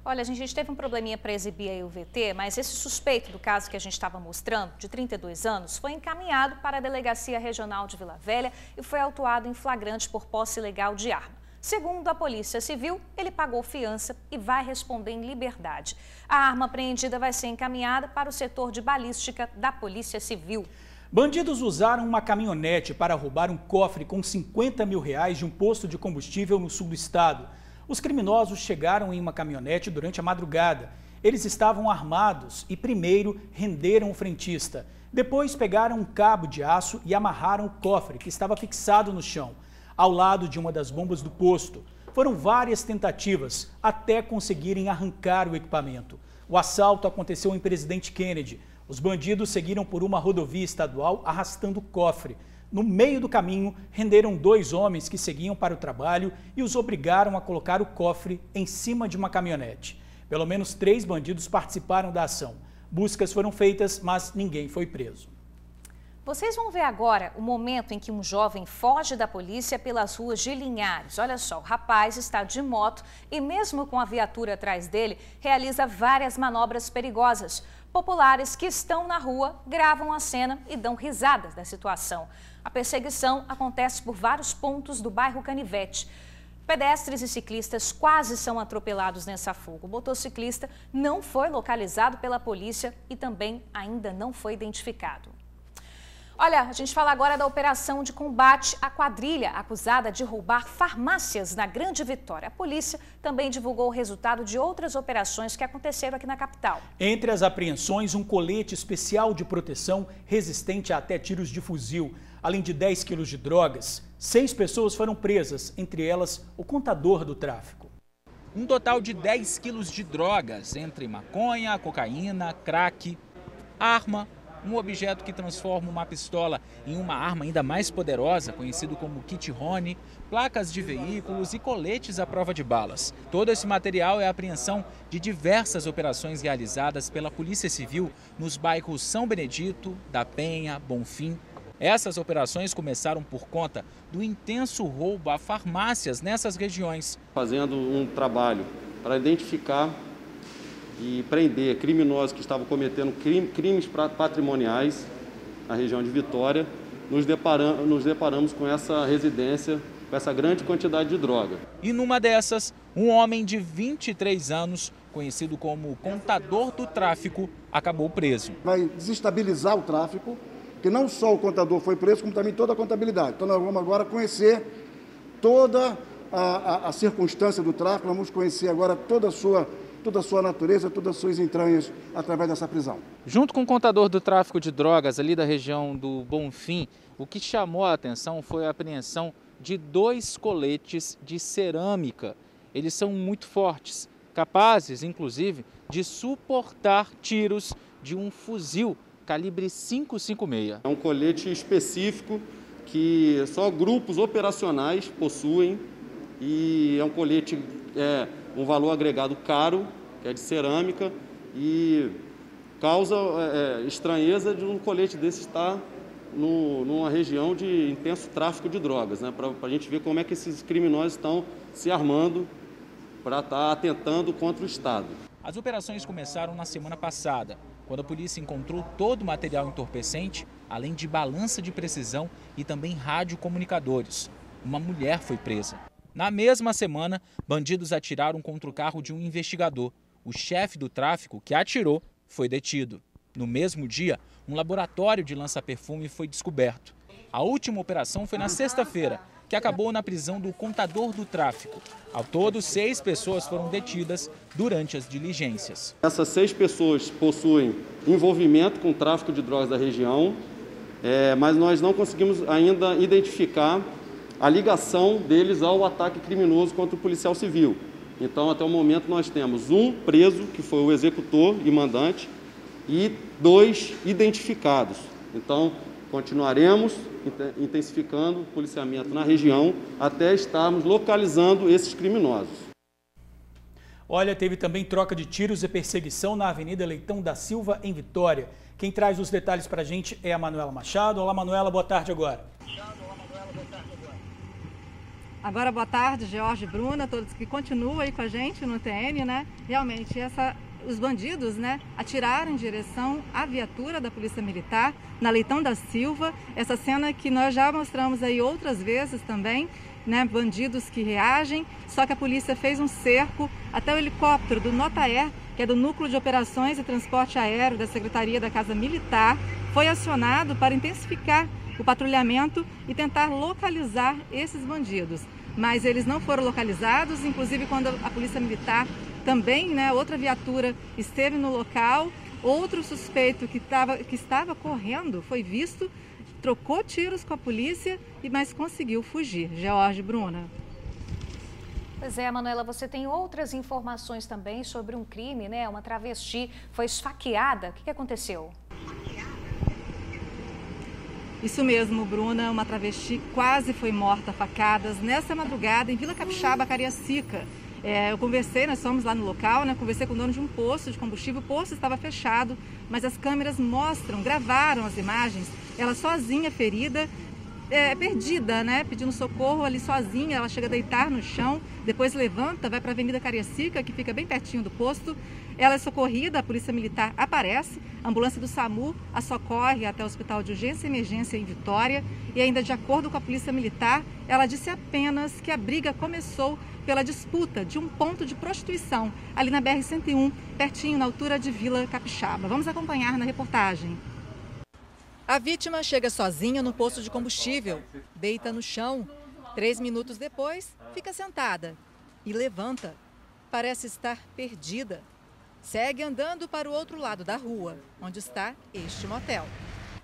Olha, a gente teve um probleminha para exibir aí o VT, mas esse suspeito do caso que a gente estava mostrando, de 32 anos, foi encaminhado para a Delegacia Regional de Vila Velha e foi autuado em flagrante por posse ilegal de arma. Segundo a Polícia Civil, ele pagou fiança e vai responder em liberdade. A arma apreendida vai ser encaminhada para o setor de balística da Polícia Civil. Bandidos usaram uma caminhonete para roubar um cofre com R$50 mil de um posto de combustível no sul do estado. Os criminosos chegaram em uma caminhonete durante a madrugada. Eles estavam armados e primeiro renderam o frentista. Depois pegaram um cabo de aço e amarraram o cofre, que estava fixado no chão, ao lado de uma das bombas do posto. Foram várias tentativas até conseguirem arrancar o equipamento. O assalto aconteceu em Presidente Kennedy. Os bandidos seguiram por uma rodovia estadual arrastando o cofre. No meio do caminho, renderam 2 homens que seguiam para o trabalho e os obrigaram a colocar o cofre em cima de uma caminhonete. Pelo menos 3 bandidos participaram da ação. Buscas foram feitas, mas ninguém foi preso. Vocês vão ver agora o momento em que um jovem foge da polícia pelas ruas de Linhares. Olha só, o rapaz está de moto e mesmo com a viatura atrás dele, realiza várias manobras perigosas. Populares que estão na rua gravam a cena e dão risadas da situação. A perseguição acontece por vários pontos do bairro Canivete. Pedestres e ciclistas quase são atropelados nessa fuga. O motociclista não foi localizado pela polícia e também ainda não foi identificado. Olha, a gente fala agora da operação de combate à quadrilha acusada de roubar farmácias na Grande Vitória. A polícia também divulgou o resultado de outras operações que aconteceram aqui na capital. Entre as apreensões, um colete especial de proteção resistente a até tiros de fuzil, além de 10 quilos de drogas. 6 pessoas foram presas, entre elas o contador do tráfico. Um total de 10 quilos de drogas, entre maconha, cocaína, crack, arma, um objeto que transforma uma pistola em uma arma ainda mais poderosa, conhecido como kit Rony, placas de veículos e coletes à prova de balas. Todo esse material é a apreensão de diversas operações realizadas pela Polícia Civil nos bairros São Benedito, da Penha, Bonfim. Essas operações começaram por conta do intenso roubo a farmácias nessas regiões. Fazendo um trabalho para identificar e prender criminosos que estavam cometendo crimes patrimoniais na região de Vitória, nos deparamos com essa residência, com essa grande quantidade de droga. E numa dessas, um homem de 23 anos, conhecido como contador do tráfico, acabou preso. Vai desestabilizar o tráfico, porque não só o contador foi preso, como também toda a contabilidade. Então nós vamos agora conhecer toda a circunstância do tráfico, nós vamos conhecer agora toda a sua natureza, todas as suas entranhas através dessa prisão. Junto com o contador do tráfico de drogas ali da região do Bonfim, o que chamou a atenção foi a apreensão de 2 coletes de cerâmica. Eles são muito fortes, capazes, inclusive, de suportar tiros de um fuzil calibre 5.56. É um colete específico que só grupos operacionais possuem e é um colete um valor agregado caro, que é de cerâmica, e causa estranheza de um colete desse estar numa região de intenso tráfico de drogas, né? Para a gente ver como é que esses criminosos estão se armando para estar atentando contra o Estado. As operações começaram na semana passada, quando a polícia encontrou todo o material entorpecente, além de balança de precisão e também radiocomunicadores. Uma mulher foi presa. Na mesma semana, bandidos atiraram contra o carro de um investigador. O chefe do tráfico, que atirou, foi detido. No mesmo dia, um laboratório de lança-perfume foi descoberto. A última operação foi na sexta-feira, que acabou na prisão do contador do tráfico. Ao todo, 6 pessoas foram detidas durante as diligências. Essas 6 pessoas possuem envolvimento com o tráfico de drogas da região, mas nós não conseguimos ainda identificar a ligação deles ao ataque criminoso contra o policial civil. Então, até o momento, nós temos um preso, que foi o executor e mandante, e 2 identificados. Então, continuaremos intensificando o policiamento na região até estarmos localizando esses criminosos. Olha, teve também troca de tiros e perseguição na Avenida Leitão da Silva, em Vitória. Quem traz os detalhes para a gente é a Manuela Machado. Olá, Manuela, boa tarde agora. Agora, boa tarde, Jorge, Bruna, todos que continuam aí com a gente no TN, né? Realmente, os bandidos, né, atiraram em direção à viatura da Polícia Militar na Leitão da Silva. Essa cena que nós já mostramos aí outras vezes também, né, bandidos que reagem, só que a polícia fez um cerco, até o helicóptero do Notaer, que é do Núcleo de Operações e Transporte Aéreo da Secretaria da Casa Militar, foi acionado para intensificar o patrulhamento e tentar localizar esses bandidos. Mas eles não foram localizados, inclusive quando a Polícia Militar também, né, outra viatura esteve no local, outro suspeito que estava correndo foi visto, trocou tiros com a polícia, mas conseguiu fugir. Jorge, Bruna. Pois é, Manuela, você tem outras informações também sobre um crime, né? Uma travesti foi esfaqueada. O que aconteceu? Isso mesmo, Bruna, uma travesti quase foi morta a facadas nessa madrugada em Vila Capixaba, Cariacica. Eu conversei, nós fomos lá no local, né? Conversei com o dono de um posto de combustível, o posto estava fechado, mas as câmeras gravaram as imagens, ela sozinha ferida, perdida, né? Pedindo socorro ali sozinha, ela chega a deitar no chão, depois levanta, vai para a Avenida Cariacica, que fica bem pertinho do posto. Ela é socorrida, a Polícia Militar aparece, a ambulância do SAMU a socorre até o Hospital de Urgência e Emergência em Vitória e ainda de acordo com a Polícia Militar, ela disse apenas que a briga começou pela disputa de um ponto de prostituição ali na BR-101, pertinho na altura de Vila Capixaba. Vamos acompanhar na reportagem. A vítima chega sozinha no posto de combustível, deita no chão. 3 minutos depois, fica sentada e levanta. Parece estar perdida. Segue andando para o outro lado da rua, onde está este motel.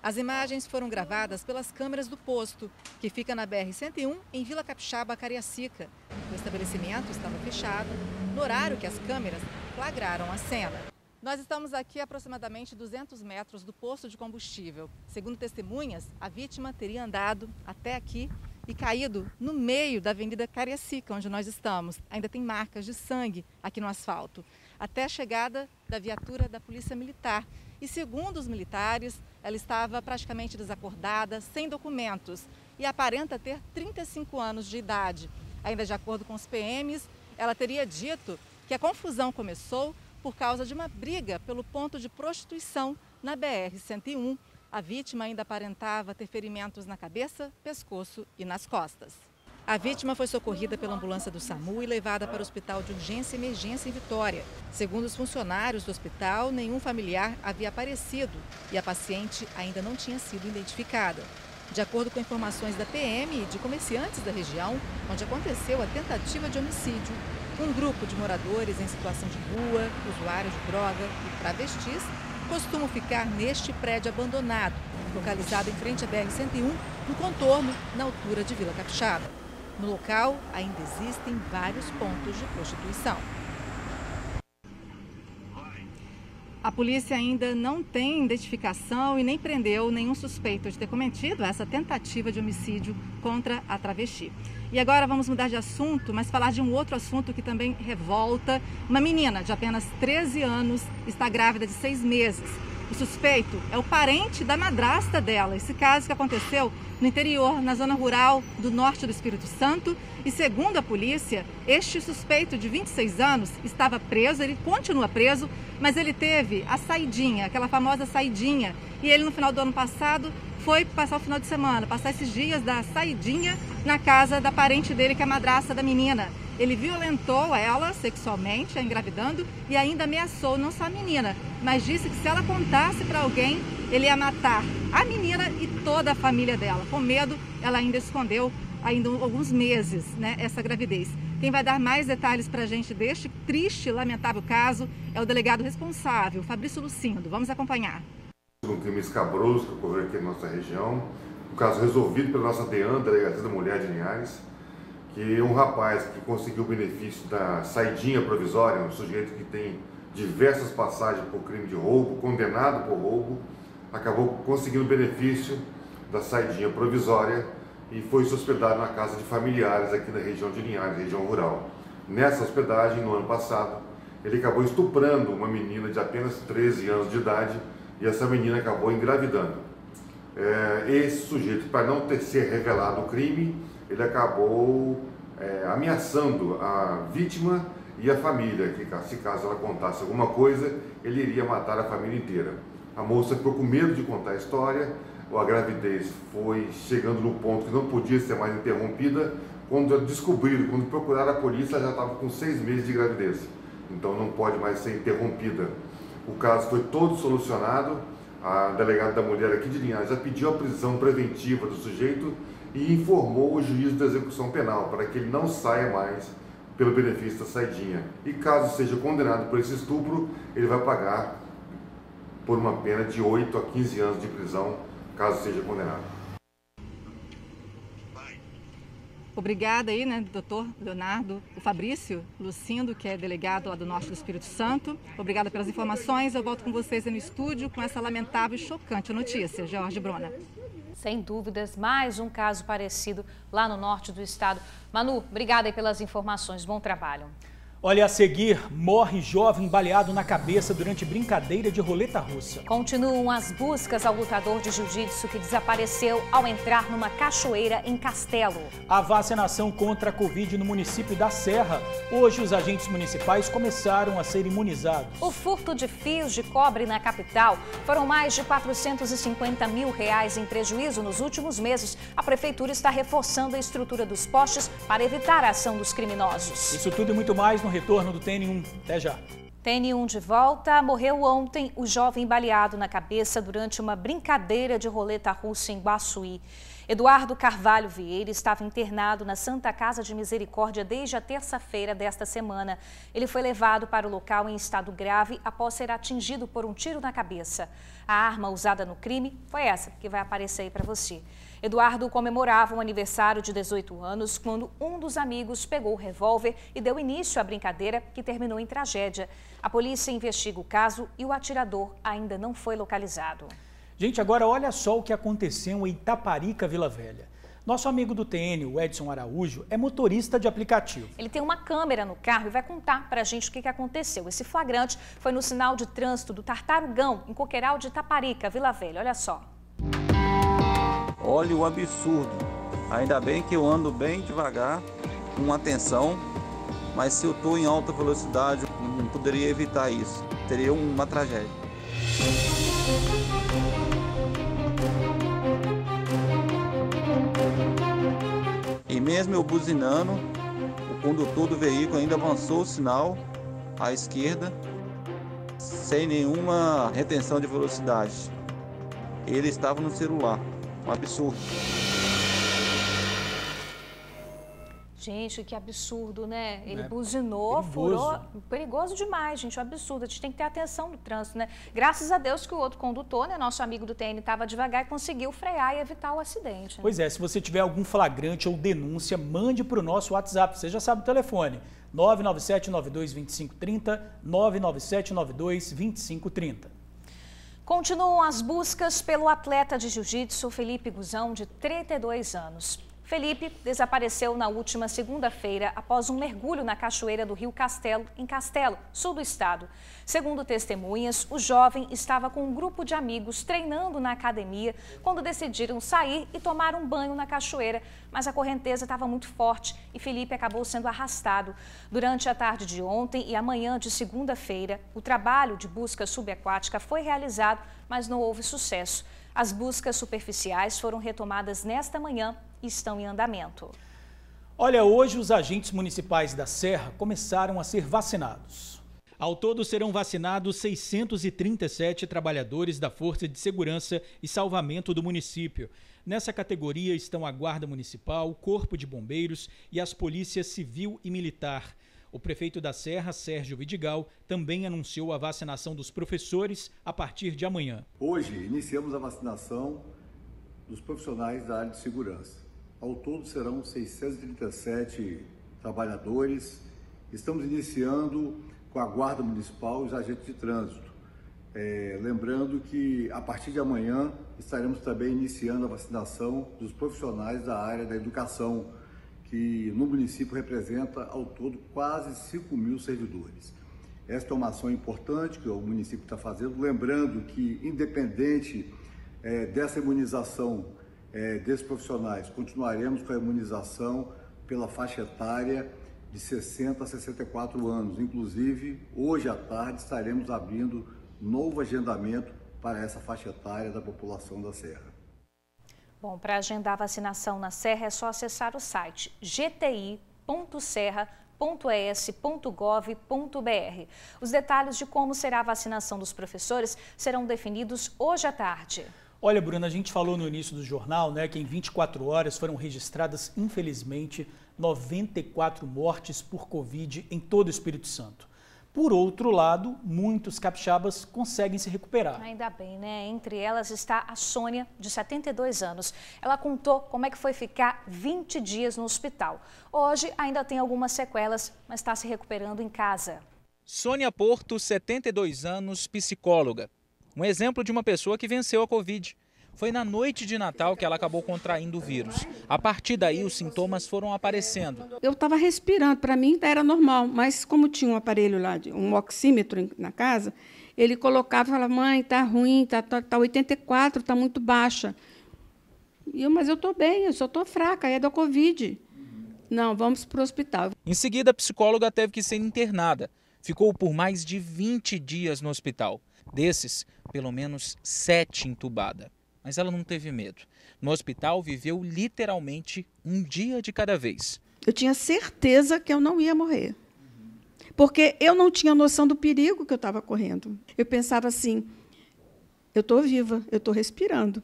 As imagens foram gravadas pelas câmeras do posto, que fica na BR-101, em Vila Capixaba, Cariacica. O estabelecimento estava fechado, no horário que as câmeras flagraram a cena. Nós estamos aqui a aproximadamente 200 metros do posto de combustível. Segundo testemunhas, a vítima teria andado até aqui e caído no meio da Avenida Cariacica, onde nós estamos. Ainda tem marcas de sangue aqui no asfalto, até a chegada da viatura da Polícia Militar. E segundo os militares, ela estava praticamente desacordada, sem documentos e aparenta ter 35 anos de idade. Ainda de acordo com os PMs, ela teria dito que a confusão começou por causa de uma briga pelo ponto de prostituição na BR-101. A vítima ainda aparentava ter ferimentos na cabeça, pescoço e nas costas. A vítima foi socorrida pela ambulância do SAMU e levada para o Hospital de Urgência e Emergência em Vitória. Segundo os funcionários do hospital, nenhum familiar havia aparecido e a paciente ainda não tinha sido identificada. De acordo com informações da PM e de comerciantes da região, onde aconteceu a tentativa de homicídio, um grupo de moradores em situação de rua, usuários de droga e travestis costumam ficar neste prédio abandonado, localizado em frente à BR-101, no contorno, na altura de Vila Capixaba. No local, ainda existem vários pontos de prostituição. A polícia ainda não tem identificação e nem prendeu nenhum suspeito de ter cometido essa tentativa de homicídio contra a travesti. E agora vamos mudar de assunto, mas falar de um outro assunto que também revolta. Uma menina de apenas 13 anos está grávida de 6 meses. O suspeito é o parente da madrasta dela. Esse caso que aconteceu no interior, na zona rural do norte do Espírito Santo. E segundo a polícia, este suspeito de 26 anos estava preso, ele continua preso, mas ele teve a saidinha, aquela famosa saidinha. E ele no final do ano passado foi passar o final de semana, passar esses dias da saidinha na casa da parente dele, que é a madrasta da menina. Ele violentou ela sexualmente, a engravidando, e ainda ameaçou não só a menina, mas disse que se ela contasse para alguém, ele ia matar a menina e toda a família dela. Com medo, ela ainda escondeu ainda alguns meses, né, essa gravidez. Quem vai dar mais detalhes para a gente deste triste e lamentável caso é o delegado responsável, Fabrício Lucindo. Vamos acompanhar. Um crime escabroso que ocorreu aqui na nossa região, um caso resolvido pela nossa DEAN, Delegacia da Mulher de Linhares, que um rapaz que conseguiu o benefício da saidinha provisória, um sujeito que tem diversas passagens por crime de roubo, condenado por roubo, acabou conseguindo benefício da saidinha provisória e foi se hospedado na casa de familiares aqui na região de Linhares, região rural. Nessa hospedagem, no ano passado, ele acabou estuprando uma menina de apenas 13 anos de idade e essa menina acabou engravidando. Esse sujeito, para não ter se revelado o crime, ele acabou ameaçando a vítima e a família, que se caso ela contasse alguma coisa, ele iria matar a família inteira. A moça ficou com medo de contar a história, a gravidez foi chegando no ponto que não podia ser mais interrompida. Quando descobriram, quando procuraram a polícia, ela já estava com 6 meses de gravidez, então não pode mais ser interrompida. O caso foi todo solucionado, a delegada da mulher aqui de Linhares já pediu a prisão preventiva do sujeito e informou o juiz da execução penal para que ele não saia mais pelo benefício da saidinha. E caso seja condenado por esse estupro, ele vai pagar por uma pena de 8 a 15 anos de prisão, caso seja condenado. Obrigada aí, né, doutor Leonardo, o Fabrício Lucindo, que é delegado lá do Norte do Espírito Santo. Obrigada pelas informações. Eu volto com vocês aí no estúdio com essa lamentável e chocante notícia. Jorge Bruna. Sem dúvidas, mais um caso parecido lá no norte do estado. Manu, obrigada aí pelas informações. Bom trabalho. Olha, a seguir, morre jovem baleado na cabeça durante brincadeira de roleta russa. Continuam as buscas ao lutador de jiu-jitsu que desapareceu ao entrar numa cachoeira em Castelo. A vacinação contra a Covid no município da Serra. Hoje, os agentes municipais começaram a ser imunizados. O furto de fios de cobre na capital. Foram mais de R$450 mil em prejuízo nos últimos meses. A prefeitura está reforçando a estrutura dos postes para evitar a ação dos criminosos. Isso tudo e muito mais no retorno do TN1. Até já. TN1 de volta. Morreu ontem o jovem baleado na cabeça durante uma brincadeira de roleta russa em Guaçuí. Eduardo Carvalho Vieira estava internado na Santa Casa de Misericórdia desde a terça-feira desta semana. Ele foi levado para o local em estado grave após ser atingido por um tiro na cabeça. A arma usada no crime foi essa que vai aparecer aí para você. Eduardo comemorava um aniversário de 18 anos quando um dos amigos pegou o revólver e deu início à brincadeira que terminou em tragédia. A polícia investiga o caso e o atirador ainda não foi localizado. Gente, agora olha só o que aconteceu em Itaparica, Vila Velha. Nosso amigo do TN, o Edson Araújo, é motorista de aplicativo. Ele tem uma câmera no carro e vai contar pra gente o que aconteceu. Esse flagrante foi no sinal de trânsito do Tartarugão, em Coqueiral de Itaparica, Vila Velha. Olha só. Olha o absurdo. Ainda bem que eu ando bem devagar, com atenção, mas se eu estou em alta velocidade, não poderia evitar isso. Teria uma tragédia. E mesmo eu buzinando, o condutor do veículo ainda avançou o sinal à esquerda, sem nenhuma retenção de velocidade. Ele estava no celular. Um absurdo. Gente, que absurdo, né? Ele buzinou, furou. Perigoso demais, gente. Um absurdo. A gente tem que ter atenção no trânsito, né? Graças a Deus que o outro condutor, né? Nosso amigo do TN estava devagar e conseguiu frear e evitar o acidente. Né? Pois é, se você tiver algum flagrante ou denúncia, mande para o nosso WhatsApp. Você já sabe o telefone. 997-92-2530, 997-92-2530. Continuam as buscas pelo atleta de jiu-jitsu Felipe Guzão, de 32 anos. Felipe desapareceu na última segunda-feira após um mergulho na cachoeira do Rio Castelo, em Castelo, sul do estado. Segundo testemunhas, o jovem estava com um grupo de amigos treinando na academia quando decidiram sair e tomar um banho na cachoeira, mas a correnteza estava muito forte e Felipe acabou sendo arrastado. Durante a tarde de ontem e a manhã de segunda-feira, o trabalho de busca subaquática foi realizado, mas não houve sucesso. As buscas superficiais foram retomadas nesta manhã e estão em andamento. Olha, hoje os agentes municipais da Serra começaram a ser vacinados. Ao todo serão vacinados 637 trabalhadores da Força de Segurança e Salvamento do município. Nessa categoria estão a Guarda Municipal, o Corpo de Bombeiros e as Polícias Civil e Militar. O prefeito da Serra, Sérgio Vidigal, também anunciou a vacinação dos professores a partir de amanhã. Hoje iniciamos a vacinação dos profissionais da área de segurança. Ao todo serão 637 trabalhadores. Estamos iniciando com a Guarda Municipal e os agentes de trânsito. Lembrando que a partir de amanhã estaremos também iniciando a vacinação dos profissionais da área da educação, que no município representa ao todo quase 5.000 servidores. Esta é uma ação importante que o município está fazendo, lembrando que, independente dessa imunização desses profissionais, continuaremos com a imunização pela faixa etária de 60 a 64 anos. Inclusive, hoje à tarde estaremos abrindo novo agendamento para essa faixa etária da população da Serra. Bom, para agendar a vacinação na Serra é só acessar o site gti.serra.es.gov.br. Os detalhes de como será a vacinação dos professores serão definidos hoje à tarde. Olha, Bruna, a gente falou no início do jornal, né, que em 24 horas foram registradas, infelizmente, 94 mortes por Covid em todo o Espírito Santo. Por outro lado, muitos capixabas conseguem se recuperar. Ainda bem, né? Entre elas está a Sônia, de 72 anos. Ela contou como é que foi ficar 20 dias no hospital. Hoje ainda tem algumas sequelas, mas está se recuperando em casa. Sônia Porto, 72 anos, psicóloga. Um exemplo de uma pessoa que venceu a Covid. Foi na noite de Natal que ela acabou contraindo o vírus. A partir daí, os sintomas foram aparecendo. Eu estava respirando, para mim era normal, mas como tinha um aparelho lá, um oxímetro na casa, ele colocava e falava, mãe, tá ruim, tá 84, tá muito baixa. Mas eu estou bem, eu só estou fraca, é da Covid. Não, vamos para o hospital. Em seguida, a psicóloga teve que ser internada. Ficou por mais de 20 dias no hospital. Desses, pelo menos 7 entubada. Mas ela não teve medo. No hospital, viveu literalmente um dia de cada vez. Eu tinha certeza que eu não ia morrer. Porque eu não tinha noção do perigo que eu estava correndo. Eu pensava assim, eu estou viva, eu estou respirando.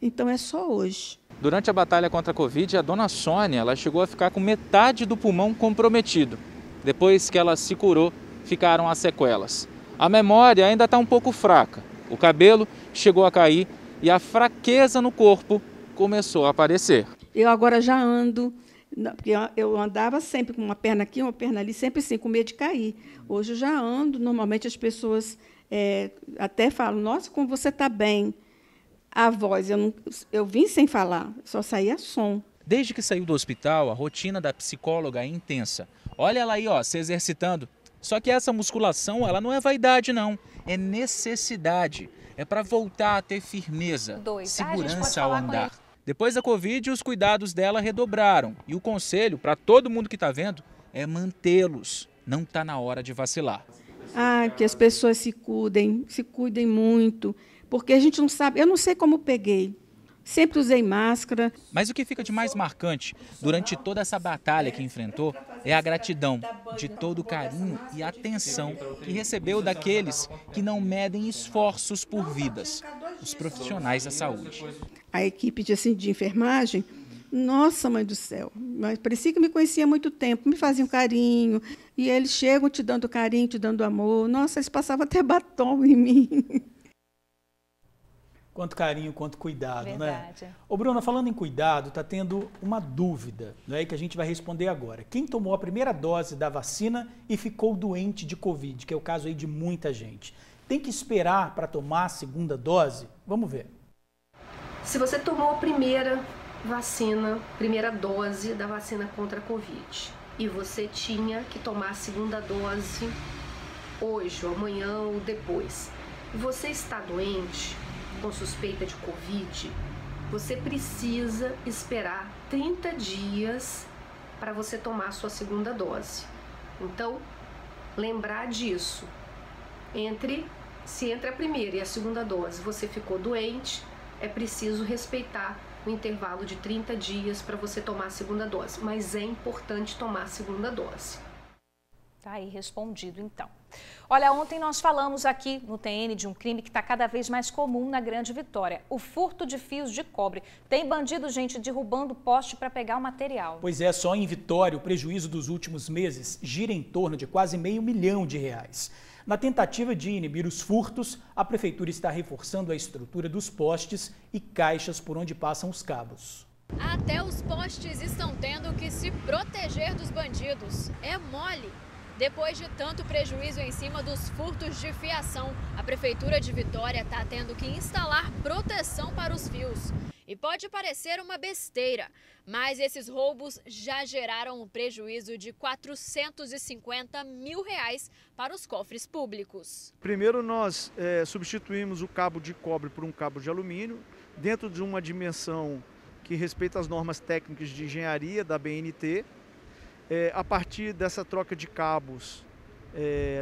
Então é só hoje. Durante a batalha contra a Covid, a dona Sônia ela chegou a ficar com metade do pulmão comprometido. Depois que ela se curou, ficaram as sequelas. A memória ainda está um pouco fraca. O cabelo chegou a cair e a fraqueza no corpo começou a aparecer. Eu agora já ando, porque eu andava sempre com uma perna aqui, uma perna ali, sempre assim, com medo de cair. Hoje eu já ando, normalmente as pessoas até falam, nossa, como você está bem. A voz, eu vim sem falar, só saía som. Desde que saiu do hospital, a rotina da psicóloga é intensa. Olha ela aí, ó, se exercitando. Só que essa musculação, ela não é vaidade, não. É necessidade. É para voltar a ter firmeza, segurança ao andar. Depois da Covid, os cuidados dela redobraram. E o conselho, para todo mundo que está vendo, é mantê-los. Não está na hora de vacilar. Que as pessoas se cuidem muito. Porque a gente não sabe, eu não sei como peguei. Sempre usei máscara. Mas o que fica de mais marcante durante toda essa batalha que enfrentou é a gratidão de todo o carinho e atenção que recebeu daqueles que não medem esforços por vidas, os profissionais da saúde. A equipe de enfermagem, nossa, mãe do céu, mas parecia que me conhecia há muito tempo, me faziam carinho, e eles chegam te dando carinho, te dando amor. Nossa, eles passavam até batom em mim. Quanto carinho, quanto cuidado, Verdade. né? Ô, Bruna, falando em cuidado, está tendo uma dúvida, né, que a gente vai responder agora. Quem tomou a primeira dose da vacina e ficou doente de Covid, que é o caso aí de muita gente, tem que esperar para tomar a segunda dose? Vamos ver. Se você tomou a primeira dose da vacina contra a Covid, e você tinha que tomar a segunda dose hoje, ou amanhã, ou depois, e você está doente, com suspeita de Covid, você precisa esperar 30 dias para você tomar a sua segunda dose. Então, lembrar disso. Se entre a primeira e a segunda dose você ficou doente, é preciso respeitar o intervalo de 30 dias para você tomar a segunda dose. Mas é importante tomar a segunda dose. Tá aí respondido, então. Olha, ontem nós falamos aqui no TN de um crime que está cada vez mais comum na Grande Vitória. O furto de fios de cobre. Tem bandido, gente, derrubando poste para pegar o material. Pois é, só em Vitória o prejuízo dos últimos meses gira em torno de quase R$500 mil. Na tentativa de inibir os furtos, a Prefeitura está reforçando a estrutura dos postes e caixas por onde passam os cabos. Até os postes estão tendo que se proteger dos bandidos. É mole. Depois de tanto prejuízo em cima dos furtos de fiação, a Prefeitura de Vitória está tendo que instalar proteção para os fios. E pode parecer uma besteira, mas esses roubos já geraram um prejuízo de R$ 450 mil para os cofres públicos. Primeiro nós substituímos o cabo de cobre por um cabo de alumínio, dentro de uma dimensão que respeita as normas técnicas de engenharia da BNT. A partir dessa troca de cabos,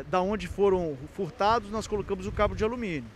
da onde foram furtados, nós colocamos o cabo de alumínio.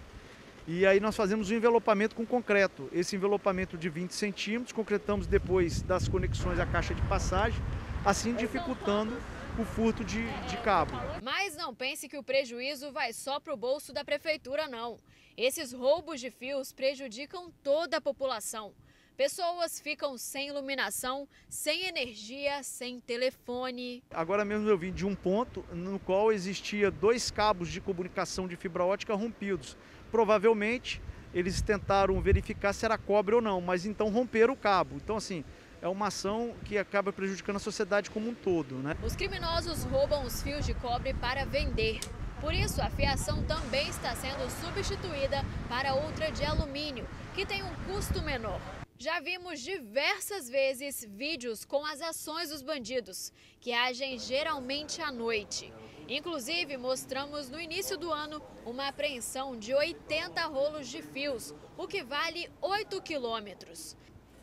E aí nós fazemos um envelopamento com concreto. Esse envelopamento de 20 centímetros, concretamos depois das conexões à caixa de passagem, assim dificultando o furto de cabo. Mas não pense que o prejuízo vai só para o bolso da Prefeitura, não. Esses roubos de fios prejudicam toda a população. Pessoas ficam sem iluminação, sem energia, sem telefone. Agora mesmo eu vim de um ponto no qual existia 2 cabos de comunicação de fibra ótica rompidos. Provavelmente eles tentaram verificar se era cobre ou não, mas então romperam o cabo. Então assim, é uma ação que acaba prejudicando a sociedade como um todo, né? Os criminosos roubam os fios de cobre para vender. Por isso, a fiação também está sendo substituída para outra de alumínio, que tem um custo menor. Já vimos diversas vezes vídeos com as ações dos bandidos, que agem geralmente à noite. Inclusive, mostramos no início do ano uma apreensão de 80 rolos de fios, o que vale 8 quilômetros.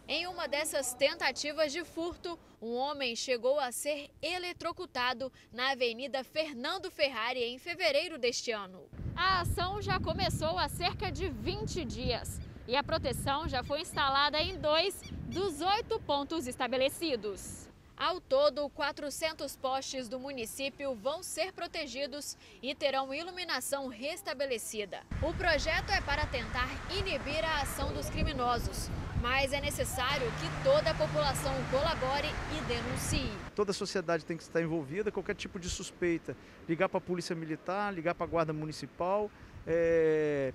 Em uma dessas tentativas de furto, um homem chegou a ser eletrocutado na Avenida Fernando Ferrari em fevereiro deste ano. A ação já começou há cerca de 20 dias e a proteção já foi instalada em 2 dos 8 pontos estabelecidos. Ao todo, 400 postes do município vão ser protegidos e terão iluminação restabelecida. O projeto é para tentar inibir a ação dos criminosos, mas é necessário que toda a população colabore e denuncie. Toda a sociedade tem que estar envolvida, qualquer tipo de suspeita, ligar para a Polícia Militar, ligar para a Guarda Municipal,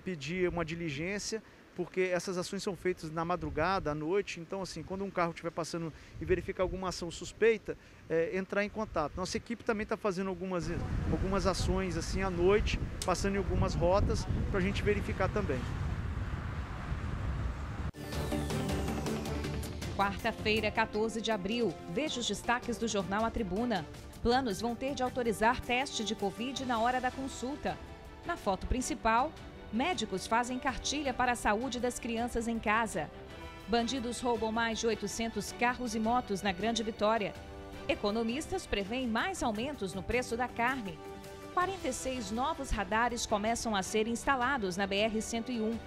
pedir uma diligência, porque essas ações são feitas na madrugada, à noite, então assim, quando um carro estiver passando e verificar alguma ação suspeita, entrar em contato. Nossa equipe também está fazendo algumas ações assim à noite, passando em algumas rotas, para a gente verificar também. Quarta-feira, 14 de abril, veja os destaques do jornal A Tribuna. Planos vão ter de autorizar teste de Covid na hora da consulta. Na foto principal, médicos fazem cartilha para a saúde das crianças em casa. Bandidos roubam mais de 800 carros e motos na Grande Vitória. Economistas preveem mais aumentos no preço da carne. 46 novos radares começam a ser instalados na BR-101.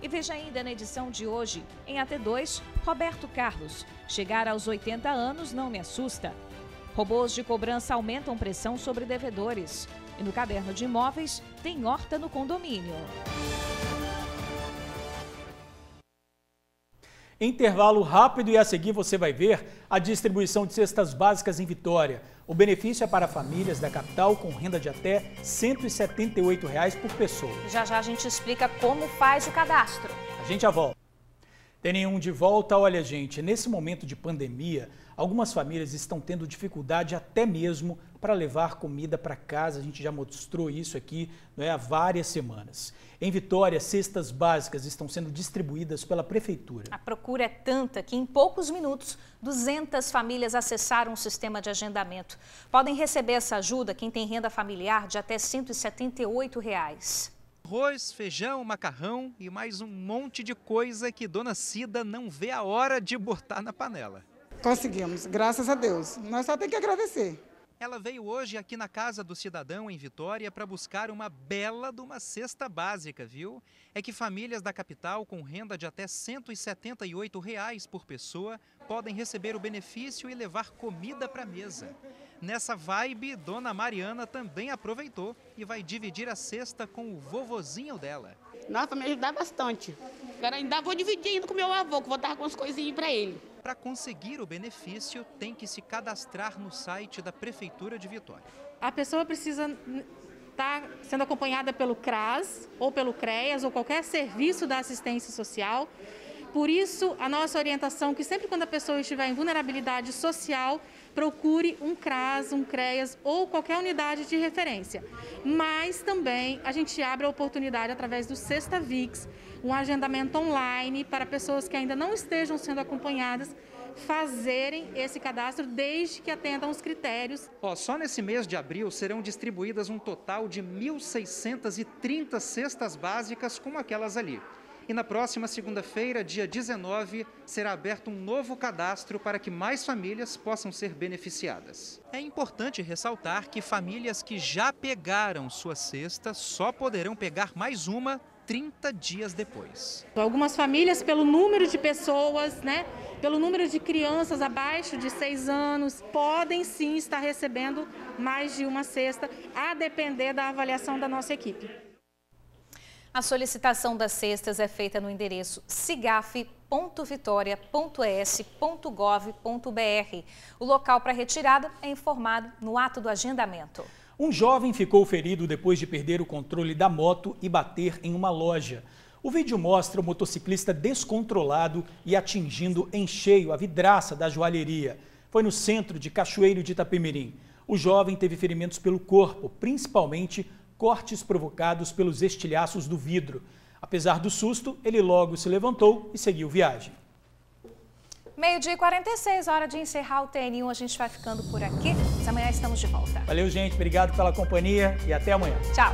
E veja ainda na edição de hoje, em AT2, Roberto Carlos. Chegar aos 80 anos não me assusta. Robôs de cobrança aumentam pressão sobre devedores. E no caderno de imóveis, tem horta no condomínio. Intervalo rápido e a seguir você vai ver a distribuição de cestas básicas em Vitória. O benefício é para famílias da capital com renda de até R$ 178 por pessoa. Já já a gente explica como faz o cadastro. A gente já volta. Tem nenhum de volta. Olha, gente, nesse momento de pandemia, algumas famílias estão tendo dificuldade até mesmo para levar comida para casa. A gente já mostrou isso aqui, há várias semanas. Em Vitória, cestas básicas estão sendo distribuídas pela Prefeitura. A procura é tanta que em poucos minutos, 200 famílias acessaram o sistema de agendamento. Podem receber essa ajuda quem tem renda familiar de até R$ 178. Arroz, feijão, macarrão e mais um monte de coisa que Dona Cida não vê a hora de botar na panela. Conseguimos, graças a Deus. Nós só temos que agradecer. Ela veio hoje aqui na Casa do Cidadão, em Vitória, para buscar uma bela de uma cesta básica, viu? É que famílias da capital com renda de até R$ 178 por pessoa podem receber o benefício e levar comida para a mesa. Nessa vibe, Dona Mariana também aproveitou e vai dividir a cesta com o vovozinho dela. Nossa, me ajudar bastante. Agora ainda vou dividir ainda com meu avô, que vou dar com as coisinhas para ele. Para conseguir o benefício, tem que se cadastrar no site da Prefeitura de Vitória. A pessoa precisa estar sendo acompanhada pelo CRAS, ou pelo CREAS, ou qualquer serviço da assistência social, Por isso, a nossa orientação é que sempre quando a pessoa estiver em vulnerabilidade social, procure um CRAS, um CREAS ou qualquer unidade de referência. Mas também a gente abre a oportunidade através do Sexta VIX, um agendamento online para pessoas que ainda não estejam sendo acompanhadas, fazerem esse cadastro desde que atendam os critérios. Só nesse mês de abril serão distribuídas um total de 1.630 cestas básicas como aquelas ali. E na próxima segunda-feira, dia 19, será aberto um novo cadastro para que mais famílias possam ser beneficiadas. É importante ressaltar que famílias que já pegaram sua cesta só poderão pegar mais uma 30 dias depois. Algumas famílias, pelo número de pessoas, pelo número de crianças abaixo de 6 anos, podem sim estar recebendo mais de uma cesta, a depender da avaliação da nossa equipe. A solicitação das cestas é feita no endereço cigaf.vitoria.es.gov.br. O local para retirada é informado no ato do agendamento. Um jovem ficou ferido depois de perder o controle da moto e bater em uma loja. O vídeo mostra o motociclista descontrolado e atingindo em cheio a vidraça da joalheria. Foi no centro de Cachoeiro de Itapemirim. O jovem teve ferimentos pelo corpo, principalmente cortes provocados pelos estilhaços do vidro. Apesar do susto, ele logo se levantou e seguiu viagem. 12h46, hora de encerrar o TN1. A gente vai ficando por aqui, mas amanhã estamos de volta. Valeu, gente. Obrigado pela companhia e até amanhã. Tchau.